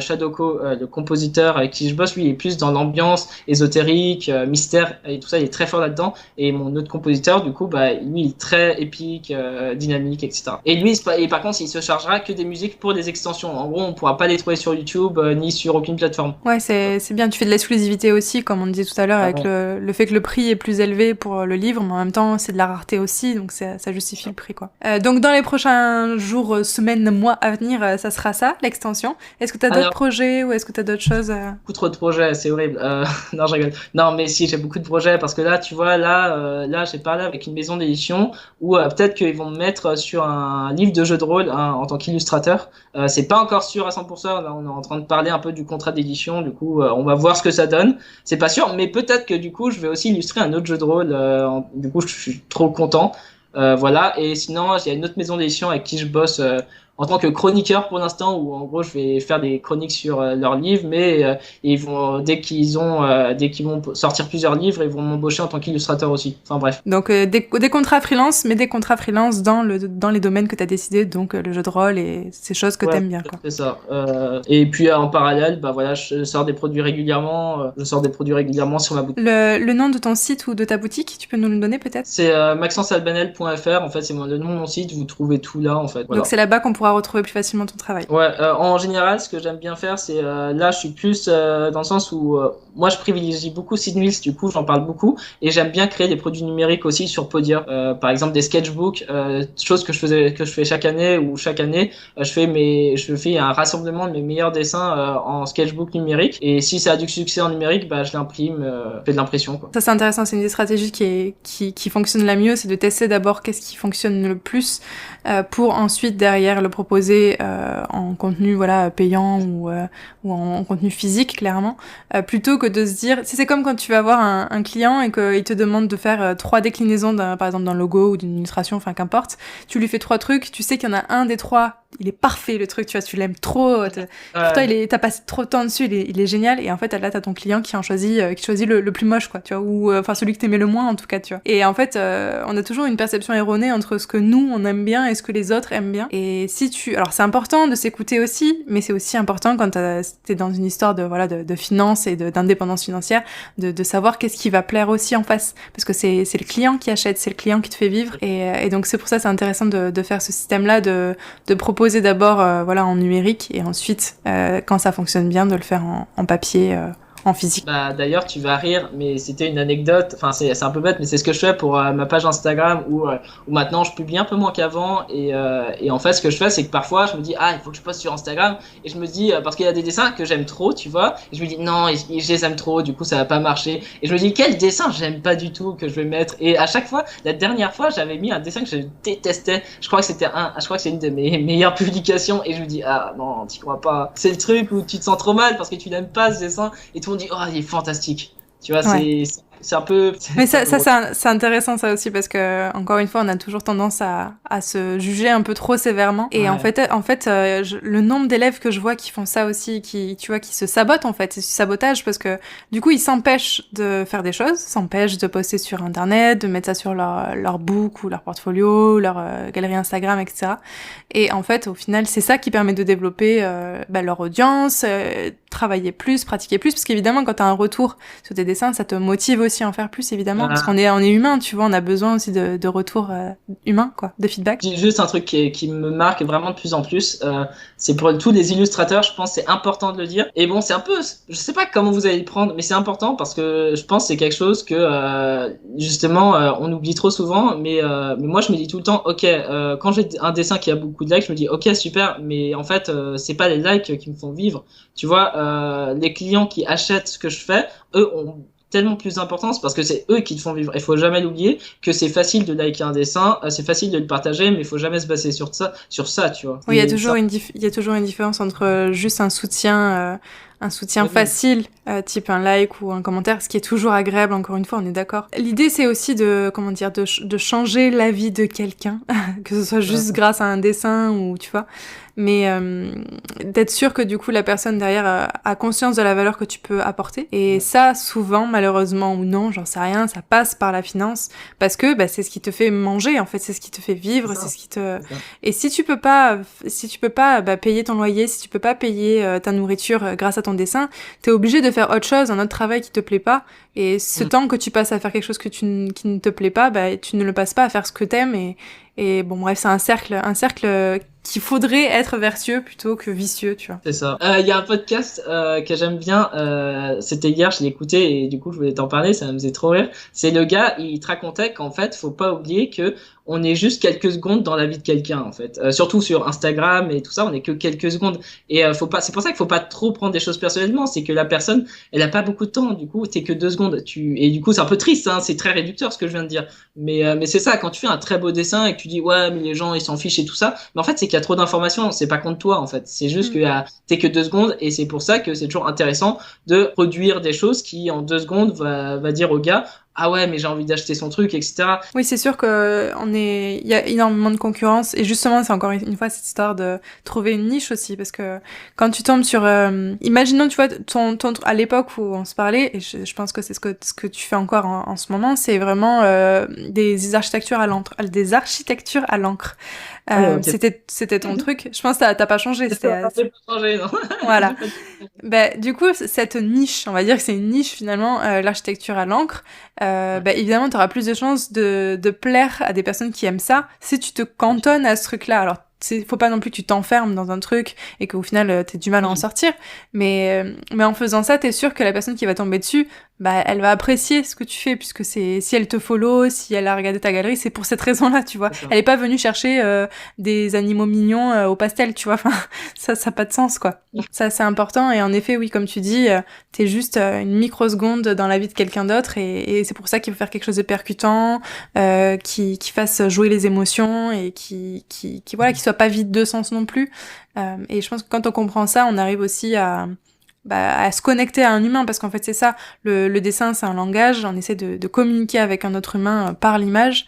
Shadoko, le compositeur avec qui je bosse, lui, il est plus dans l'ambiance ésotérique, mystère et tout ça. Il est très fort là-dedans. Et mon autre compositeur, du coup, bah lui, il est très épique, dynamique, etc. Et lui, par contre, il se chargera que des musiques pour des extensions. En gros, on pourra pas les trouver sur YouTube ni sur aucune plateforme. Ouais, c'est bien. Tu fais de l'exclusivité aussi, comme on disait tout à l'heure, avec le fait que le prix est plus élevé pour le livre, mais en même temps, c'est de la rareté aussi, donc ça justifie le prix, quoi. Donc, dans les prochains jours, semaines, mois à venir, ça sera ça, l'extension. Est-ce que tu as d'autres projets ou est-ce que tu as d'autres choses Beaucoup trop de projets, c'est horrible. Non, je rigole. Non, mais si, j'ai beaucoup de projets parce que là, tu vois, là, j'ai parlé avec une maison d'édition où peut-être qu'ils vont me mettre sur un livre de jeu de rôle en tant qu'illustrateur. C'est pas encore sûr à 100%. Là, on est en train de parler un peu du contrat d'édition. Du coup, on va voir ce que ça donne. C'est pas sûr, mais peut-être que du coup, je vais aussi illustrer un autre jeu de rôle. Du coup, je suis trop content. Voilà. Et sinon, il y a une autre maison d'édition avec qui je bosse en tant que chroniqueur pour l'instant, où en gros je vais faire des chroniques sur leurs livres, mais ils vont dès qu'ils vont sortir plusieurs livres, ils vont m'embaucher en tant qu'illustrateur aussi. Enfin bref. Donc des contrats freelance, mais des contrats freelance dans les domaines que tu as décidé, donc le jeu de rôle et ces choses que t'aimes bien, quoi. C'est ça. Et puis en parallèle, bah voilà, je sors des produits régulièrement. Je sors des produits régulièrement sur ma boutique. Le nom de ton site ou de ta boutique, tu peux nous le donner peut-être? C'est maxencealbanel.fr. En fait, c'est le nom de mon site. Vous trouvez tout là, en fait. Voilà. Donc c'est là-bas qu'on pourra retrouver plus facilement ton travail. Ouais. En général, ce que j'aime bien faire, c'est là, je suis plus dans le sens où moi, je privilégie beaucoup Sidmills. Du coup, j'en parle beaucoup et j'aime bien créer des produits numériques aussi sur Podia. Par exemple, des sketchbooks, chose que je fais chaque année ou chaque année, je fais un rassemblement de mes meilleurs dessins en sketchbook numérique. Et si ça a du succès en numérique, bah je l'imprime, je fais de l'impression, quoi. Ça c'est intéressant, c'est une des stratégies qui fonctionne la mieux, c'est de tester d'abord qu'est-ce qui fonctionne le plus pour ensuite derrière le proposer en contenu payant ou en contenu physique clairement, plutôt que de se dire, c'est comme quand tu vas voir un client et qu'il te demande de faire 3 déclinaisons par exemple d'un logo ou d'une illustration, enfin qu'importe, tu lui fais 3 trucs, tu sais qu'il y en a un des 3, il est parfait le truc, tu vois, tu l'aimes trop, pourtant t'as passé trop de temps dessus, il est génial, et en fait là t'as ton client qui choisit le plus moche, quoi, tu vois, ou enfin celui que t'aimais le moins en tout cas, tu vois. Et en fait on a toujours une perception erronée entre ce que nous on aime bien et ce que les autres aiment bien, et alors c'est important de s'écouter aussi, mais c'est aussi important quand t'es dans une histoire de finance et d'indépendance financière, de savoir qu'est-ce qui va plaire aussi en face, parce que c'est le client qui achète, c'est le client qui te fait vivre, et donc c'est pour ça c'est intéressant de faire ce système là, de proposer d'abord en numérique, et ensuite quand ça fonctionne bien de le faire en papier, en physique. Bah d'ailleurs tu vas rire, mais c'était une anecdote, enfin c'est un peu bête, mais c'est ce que je fais pour ma page Instagram où maintenant je publie un peu moins qu'avant, et en fait ce que je fais c'est que parfois je me dis il faut que je poste sur Instagram, et je me dis parce qu'il y a des dessins que j'aime trop, tu vois, et je me dis non, je les aime trop, du coup ça va pas marcher, et je me dis quel dessin j'aime pas du tout que je vais mettre, et à chaque fois, la dernière fois j'avais mis un dessin que je détestais, je crois que c'est une de mes meilleures publications, et je me dis non t'y crois pas, c'est le truc où tu te sens trop mal parce que tu n'aimes pas ce dessin et tout le monde dit il est fantastique, tu vois. Ouais. C'est un peu. Mais c'est intéressant ça aussi, parce que encore une fois on a toujours tendance à se juger un peu trop sévèrement, et en fait le nombre d'élèves que je vois qui font ça aussi, qui se sabotent, en fait c'est du sabotage, parce que du coup ils s'empêchent de faire des choses, s'empêchent de poster sur internet, de mettre ça sur leur book ou leur portfolio, leur galerie Instagram, etc. Et en fait au final c'est ça qui permet de développer leur audience, travailler plus, pratiquer plus, parce qu'évidemment quand t'as un retour sur tes dessins ça te motive aussi à en faire plus, évidemment, parce qu'on est humain, tu vois, on a besoin aussi de retours humains, quoi, de feedback. Juste un truc qui me marque vraiment de plus en plus, c'est pour tous les illustrateurs, je pense que c'est important de le dire. Et bon, c'est un peu, je sais pas comment vous allez le prendre, mais c'est important parce que je pense que c'est quelque chose que justement on oublie trop souvent, mais moi je me dis tout le temps, ok, quand j'ai un dessin qui a beaucoup de likes, je me dis ok super, mais en fait c'est pas les likes qui me font vivre, tu vois, les clients qui achètent ce que je fais, eux ont tellement plus d'importance parce que c'est eux qui te font vivre. Il faut jamais l'oublier que c'est facile de liker un dessin, c'est facile de le partager, mais il faut jamais se baser sur ça, tu vois. Oui, il y a toujours une différence entre juste un soutien facile, type un like ou un commentaire, ce qui est toujours agréable, encore une fois, on est d'accord. L'idée, c'est aussi de changer la vie de quelqu'un, que ce soit juste grâce à un dessin ou, tu vois, mais d'être sûr que du coup la personne derrière a conscience de la valeur que tu peux apporter. Et ça, souvent, malheureusement ou non, j'en sais rien, ça passe par la finance, parce que c'est ce qui te fait manger, en fait, c'est ce qui te fait vivre, c'est ce qui te... Et si tu peux pas payer ton loyer, si tu peux pas payer ta nourriture grâce à ton dessin, t'es obligé de faire autre chose, un autre travail qui te plaît pas, et ce temps que tu passes à faire quelque chose qui ne te plaît pas, tu ne le passes pas à faire ce que t'aimes, et bon bref, c'est un cercle qu'il faudrait être vertueux plutôt que vicieux, tu vois. C'est ça. Il y a un podcast que j'aime bien, c'était hier, je l'ai écouté et du coup je voulais t'en parler, ça me faisait trop rire. C'est le gars, il te racontait qu'en fait, faut pas oublier que on est juste quelques secondes dans la vie de quelqu'un, en fait. Surtout sur Instagram et tout ça, on est que quelques secondes. Et c'est pour ça qu'il faut pas trop prendre des choses personnellement, c'est que la personne, elle a pas beaucoup de temps, du coup, t'es que 2 secondes. Et du coup, c'est un peu triste, hein, c'est très réducteur ce que je viens de dire. Mais c'est ça, quand tu fais un très beau dessin et que tu dis, ouais, mais les gens, ils s'en fichent et tout ça, mais en fait, c'est qu'il y a trop d'informations, c'est pas contre toi, en fait. C'est juste que t'es que 2 secondes, et c'est pour ça que c'est toujours intéressant de produire des choses qui, en 2 secondes, va dire au gars, ah ouais, mais j'ai envie d'acheter son truc, etc. Oui, c'est sûr que il y a énormément de concurrence et justement, c'est encore une fois cette histoire de trouver une niche aussi parce que quand tu tombes sur, imaginons, tu vois, à l'époque où on se parlait, et je pense que c'est ce que tu fais encore en ce moment, c'est vraiment des architectures à l'encre, des architectures à l'encre. Ok. C'était ton truc. Je pense que t'as pas changé. Ça n'a pas changé, non. Voilà. Ben, du coup, cette niche, on va dire que c'est une niche finalement, l'architecture à l'encre, ben, évidemment, tu auras plus de chances de plaire à des personnes qui aiment ça si tu te cantonnes à ce truc-là. Alors, faut pas non plus que tu t'enfermes dans un truc et qu'au final, t'aies du mal à en sortir. Mais en faisant ça, t'es sûr que la personne qui va tomber dessus, bah, elle va apprécier ce que tu fais puisque si elle te follow, si elle a regardé ta galerie, c'est pour cette raison-là, tu vois. Elle est pas venue chercher des animaux mignons au pastel, tu vois. Enfin, ça a pas de sens, quoi. Ça, c'est important. Et en effet, oui, comme tu dis, t'es juste une microseconde dans la vie de quelqu'un d'autre et c'est pour ça qu'il faut faire quelque chose de percutant, qui fasse jouer les émotions et qui voilà, qui soit pas vide de sens non plus. Et je pense que quand on comprend ça, on arrive aussi à se connecter à un humain, parce qu'en fait c'est ça, le dessin c'est un langage, on essaie de communiquer avec un autre humain par l'image,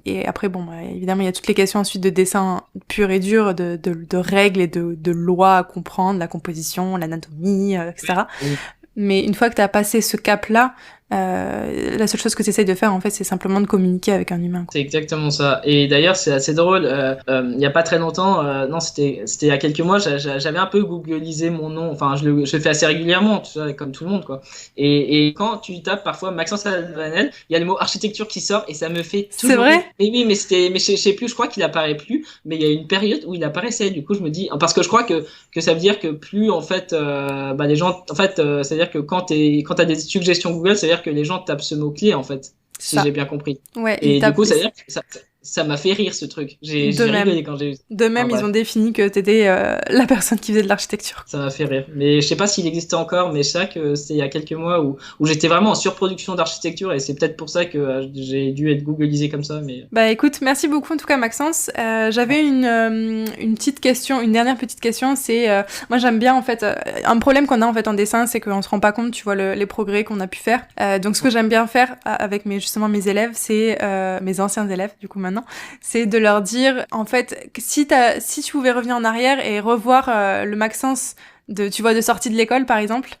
et après bon, évidemment il y a toutes les questions ensuite de dessin pur et dur, de règles et de lois à comprendre, la composition, l'anatomie, etc. Oui. Mais une fois que t'as passé ce cap-là, la seule chose que tu essayes de faire, en fait, c'est simplement de communiquer avec un humain, quoi. C'est exactement ça. Et d'ailleurs, c'est assez drôle. Il y a pas très longtemps, non, c'était il y a quelques mois, j'avais un peu googlisé mon nom. Enfin, je le fais assez régulièrement, tu vois, comme tout le monde, quoi. Et quand tu tapes parfois Maxence Alvanel, il y a le mot architecture qui sort et ça me fait C'est toujours vrai? rire. Mais oui, mais je sais plus. Je crois qu'il apparaît plus. Mais il y a une période où il apparaissait. Du coup, je me dis, parce que je crois que ça veut dire que plus en fait, les gens, en fait, c'est-à-dire que quand t'as des suggestions Google, c'est-à-dire que les gens tapent ce mot-clé, en fait, si Ça. j'ai bien compris. Ouais, Et du coup, ça veut dire que ça m'a fait rire, ce truc. J'ai de même. rigolé quand j'ai vu ça. De Enfin, même, ils bref, ont défini que t'étais la personne qui faisait de l'architecture. ça m'a fait rire. Mais je sais pas s'il existe encore, mais je sais que c'était il y a quelques mois où j'étais vraiment en surproduction d'architecture et c'est peut-être pour ça que j'ai dû être googlisé comme ça. Mais Bah écoute, merci beaucoup en tout cas Maxence. J'avais une petite question, une dernière petite question, c'est moi j'aime bien en fait un problème qu'on a en fait en dessin, c'est qu'on se rend pas compte, tu vois, les progrès qu'on a pu faire. Donc ce que j'aime bien faire avec justement mes élèves, c'est mes anciens élèves du coup maintenant, c'est de leur dire en fait si tu pouvais revenir en arrière et revoir le Maxence de sortie de l'école par exemple,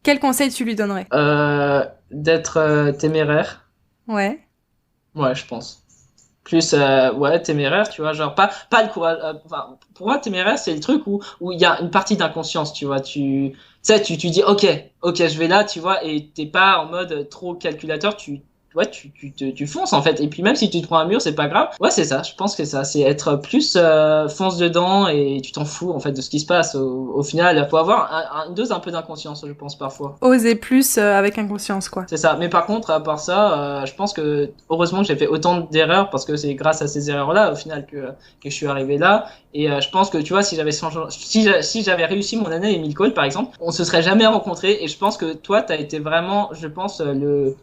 quel conseil tu lui donnerais? d'être téméraire, Ouais. ouais, je pense. Plus ouais, téméraire, tu vois, genre pas le courage. Enfin, pour moi, téméraire, c'est le truc où il y a une partie d'inconscience, tu vois. Tu sais, tu dis ok, je vais là, tu vois, et t'es pas en mode trop calculateur. Ouais, tu fonces en fait. Et puis même si tu te prends un mur, c'est pas grave. Ouais, c'est ça. Je pense que ça, c'est être plus fonce dedans et tu t'en fous en fait de ce qui se passe. Au final, faut avoir une dose un peu d'inconscience, je pense parfois. Oser plus avec inconscience quoi. C'est ça. Mais par contre, à part ça, je pense que heureusement que j'ai fait autant d'erreurs parce que c'est grâce à ces erreurs-là, au final, que je suis arrivé là. Et je pense que, tu vois, si j'avais réussi mon année Emile Cole, par exemple, on se serait jamais rencontrés. Et je pense que toi, t'as été vraiment, je pense, le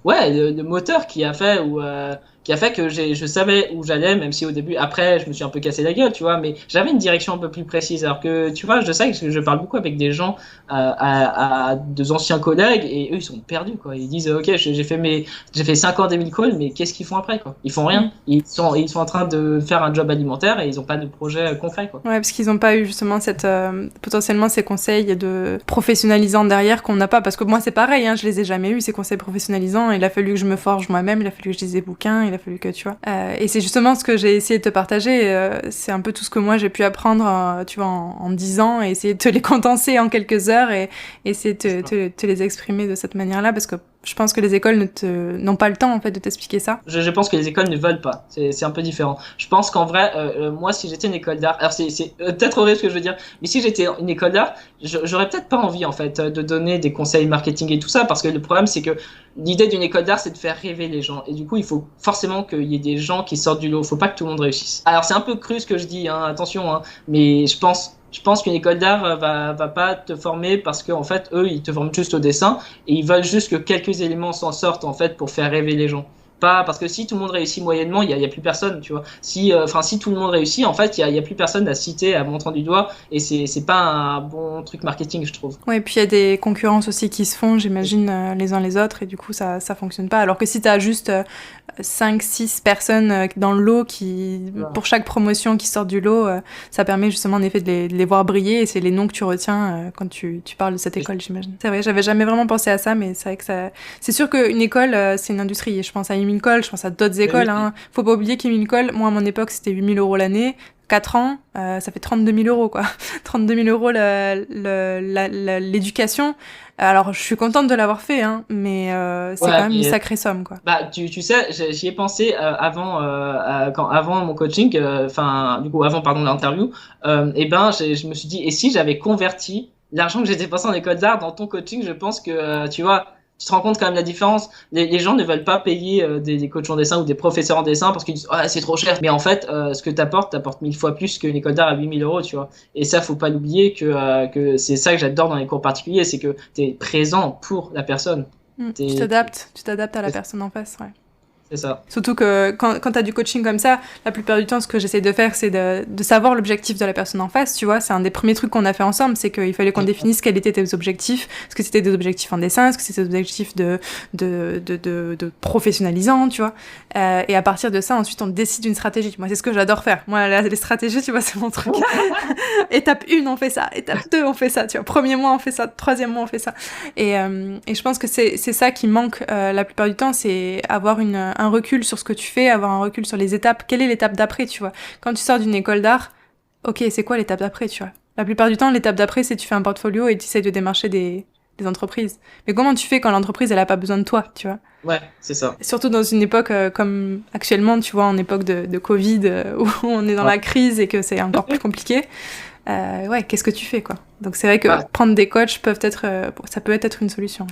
moteur qui a fait que je savais où j'allais, même si au début, après, je me suis un peu cassé la gueule, tu vois, mais j'avais une direction un peu plus précise. Alors que, tu vois, je sais que je parle beaucoup avec des gens, à deux anciens collègues, et eux, ils sont perdus, quoi. Ils disent, ok, j'ai fait 5 ans d'Emile Cole, mais qu'est-ce qu'ils font après, quoi? Ils font rien. Ils sont en train de faire un job alimentaire et ils ont pas de projet concret, quoi. Ouais, parce qu'ils n'ont pas eu justement potentiellement ces conseils de professionnalisants derrière qu'on n'a pas. Parce que moi, c'est pareil, hein, je les ai jamais eu ces conseils professionnalisants. Il a fallu que je me forge moi-même, il a fallu que je lise des bouquins, il a fallu que, tu vois. Et c'est justement ce que j'ai essayé de te partager. C'est un peu tout ce que moi j'ai pu apprendre, tu vois, en 10 ans, et essayer de te les condenser en quelques heures et essayer de te les exprimer de cette manière-là, parce que je pense que les écoles n'ont pas le temps en fait de t'expliquer ça. Je pense que les écoles ne veulent pas. C'est un peu différent. Je pense qu'en vrai, moi, si j'étais une école d'art, alors c'est peut-être horrible ce que je veux dire, mais si j'étais une école d'art, j'aurais peut-être pas envie en fait de donner des conseils marketing et tout ça, parce que le problème c'est que l'idée d'une école d'art c'est de faire rêver les gens, et du coup il faut forcément qu'il y ait des gens qui sortent du lot. Faut pas que tout le monde réussisse. Alors c'est un peu cru ce que je dis, hein, attention, hein, mais je pense qu'une école d'art va pas te former parce qu'en fait, eux, ils te forment juste au dessin et ils veulent juste que quelques éléments s'en sortent en fait pour faire rêver les gens. Pas parce que si tout le monde réussit moyennement, il y a plus personne, tu vois. Si tout le monde réussit, en fait, il y a plus personne à citer, à montrer du doigt, et c'est pas un bon truc marketing, je trouve. Ouais, puis il y a des concurrences aussi qui se font, j'imagine, les uns les autres, et du coup ça fonctionne pas. Alors que si t'as juste 5-6 personnes dans le lot pour chaque promotion qui sort du lot, ça permet justement en effet de les voir briller, et c'est les noms que tu retiens quand tu parles de cette école, j'imagine. C'est vrai, j'avais jamais vraiment pensé à ça, mais c'est vrai que c'est sûr qu'une école, c'est une industrie. Je pense à Imilcol, je pense à d'autres écoles. Hein. Faut pas oublier qu'Imilcol, moi à mon époque, c'était 8 000 € l'année. 4 ans, ça fait 32 000 €, quoi. 32 000 € l'éducation. Alors, je suis contente de l'avoir fait, hein, mais c'est quand même une sacrée somme, quoi. Bah, tu sais, j'y ai pensé avant mon coaching, du coup, avant, pardon, l'interview, je me suis dit, et si j'avais converti l'argent que j'ai dépensé en école d'art dans ton coaching, je pense que, tu vois, tu te rends compte quand même la différence. Les gens ne veulent pas payer des coachs en dessin ou des professeurs en dessin parce qu'ils disent c'est trop cher. Mais en fait, ce que t'apportes 1000 fois plus qu'une école d'art à 8 000 €, tu vois. Et ça, faut pas l'oublier que c'est ça que j'adore dans les cours particuliers, c'est que t'es présent pour la personne. Tu t'adaptes à la personne en face, ouais. C'est ça. Surtout que quand t'as du coaching comme ça, la plupart du temps, ce que j'essaie de faire, c'est de savoir l'objectif de la personne en face, tu vois. C'est un des premiers trucs qu'on a fait ensemble, c'est qu'il fallait qu'on définisse quels étaient tes objectifs. Est-ce que c'était des objectifs en dessin? Est-ce que c'était des objectifs de professionnalisant, tu vois. Et à partir de ça, ensuite, on décide une stratégie. Moi, c'est ce que j'adore faire. Moi, les stratégies, tu vois, c'est mon truc. Étape 1, on fait ça. Étape 2, on fait ça. Tu vois, premier mois, on fait ça. Troisième mois, on fait ça. Et je pense que c'est ça qui manque la plupart du temps, c'est avoir un recul sur ce que tu fais, avoir un recul sur les étapes. Quelle est l'étape d'après, tu vois? Quand tu sors d'une école d'art, ok, c'est quoi l'étape d'après, tu vois? La plupart du temps, l'étape d'après, c'est tu fais un portfolio et tu essaies de démarcher des entreprises. Mais comment tu fais quand l'entreprise, elle a pas besoin de toi, tu vois? Ouais, c'est ça. Surtout dans une époque comme actuellement, tu vois, en époque de Covid, où on est dans la crise et que c'est encore plus compliqué. Qu'est-ce que tu fais, quoi? Donc c'est vrai que prendre des coachs ça peut être une solution.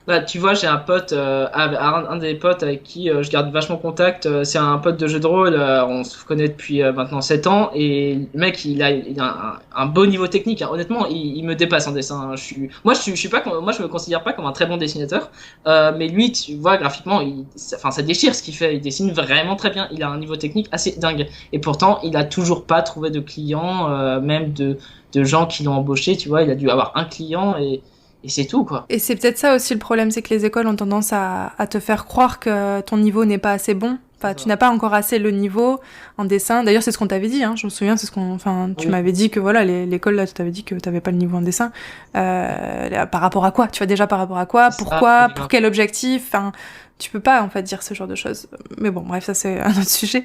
Bah, tu vois, j'ai un pote, un des potes avec qui je garde vachement contact, c'est un pote de jeu de rôle, on se connaît depuis maintenant 7 ans, et le mec, il a un beau niveau technique, hein. Honnêtement, il me dépasse en dessin, hein. Moi, je me considère pas comme un très bon dessinateur, mais lui, tu vois, graphiquement, ça déchire ce qu'il fait, il dessine vraiment très bien, il a un niveau technique assez dingue, et pourtant, il a toujours pas trouvé de clients, même de gens qui l'ont embauché, tu vois, il a dû avoir un client, et c'est tout, quoi. Et c'est peut-être ça aussi le problème, c'est que les écoles ont tendance à te faire croire que ton niveau n'est pas assez bon. Enfin, tu n'as pas encore assez le niveau en dessin. D'ailleurs, c'est ce qu'on t'avait dit, hein. Je me souviens, tu m'avais dit que voilà, l'école là, tu t'avais dit que t'avais pas le niveau en dessin. Par rapport à quoi? Tu vois, déjà par rapport à quoi? Pourquoi? Pour quel objectif? Enfin, tu peux pas en fait dire ce genre de choses. Mais bon, bref, ça c'est un autre sujet.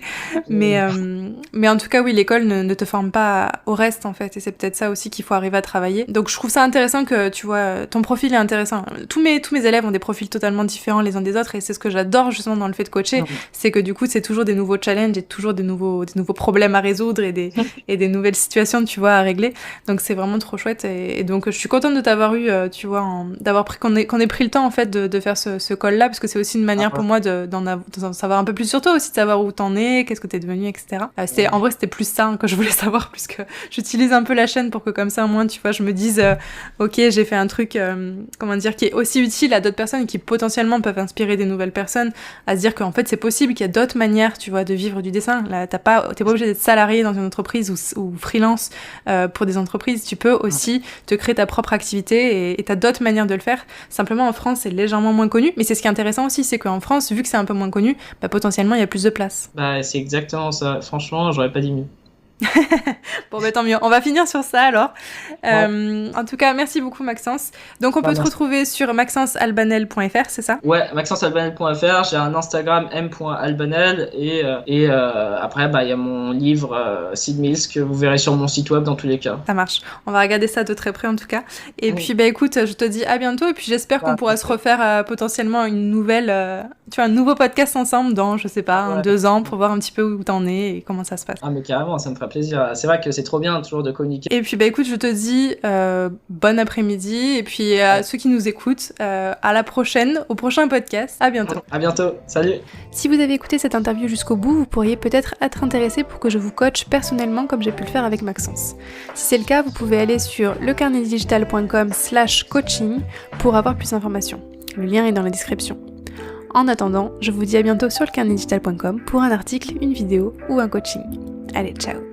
Mais en tout cas, oui, l'école ne te forme pas au reste en fait, et c'est peut-être ça aussi qu'il faut arriver à travailler. Donc je trouve ça intéressant que tu vois, ton profil est intéressant. Tous mes élèves ont des profils totalement différents les uns des autres, et c'est ce que j'adore justement dans le fait de coacher, c'est que du coup c'est toujours des nouveaux challenges et toujours des nouveaux problèmes à résoudre et des nouvelles situations, tu vois, à régler. Donc c'est vraiment trop chouette, et donc je suis contente de t'avoir eu, tu vois, qu'on ait pris le temps en fait de faire ce call là, parce que c'est aussi une manière pour moi d'en savoir un peu plus sur toi aussi, de savoir où t'en es, qu'est-ce que t'es devenu, etc. En vrai, c'était plus ça que je voulais savoir, puisque j'utilise un peu la chaîne pour que comme ça, au moins, tu vois, je me dise, ok, j'ai fait un truc, qui est aussi utile à d'autres personnes et qui potentiellement peuvent inspirer des nouvelles personnes à se dire qu'en fait, c'est possible, qu'il y a d'autres manières, tu vois, de vivre du dessin. Là, t'es pas obligé d'être salarié dans une entreprise ou freelance pour des entreprises. Tu peux aussi te créer ta propre activité, et t'as d'autres manières de le faire. Simplement, en France, c'est légèrement moins connu, mais c'est ce qui est intéressant aussi, c'est qu'en France, vu que c'est un peu moins connu, potentiellement il y a plus de place. Bah, c'est exactement ça. Franchement, j'aurais pas dit mieux. Bon, tant mieux. On va finir sur ça alors. En tout cas, merci beaucoup Maxence. Donc on peut te retrouver sur maxencealbanel.fr, c'est ça? Ouais, maxencealbanel.fr. J'ai un Instagram m.albanel, et après il y a mon livre Sid Mills que vous verrez sur mon site web dans tous les cas. Ça marche. On va regarder ça de très près en tout cas. Et puis écoute, je te dis à bientôt, et puis j'espère qu'on pourra se refaire potentiellement une nouvelle, un nouveau podcast ensemble dans, je sais pas, 2 ans, pour voir un petit peu où t'en es et comment ça se passe. Ah mais carrément, ça me ferait plaisir. C'est vrai que c'est trop bien toujours de communiquer. Et puis écoute, je te dis bon après-midi, et puis à ceux qui nous écoutent, à la prochaine, au prochain podcast. À bientôt. À bientôt. Salut. Si vous avez écouté cette interview jusqu'au bout, vous pourriez peut-être être intéressé pour que je vous coache personnellement comme j'ai pu le faire avec Maxence. Si c'est le cas, vous pouvez aller sur lecarnetdigital.com/coaching pour avoir plus d'informations. Le lien est dans la description. En attendant, je vous dis à bientôt sur lecarnetdigital.com pour un article, une vidéo ou un coaching. Allez, ciao!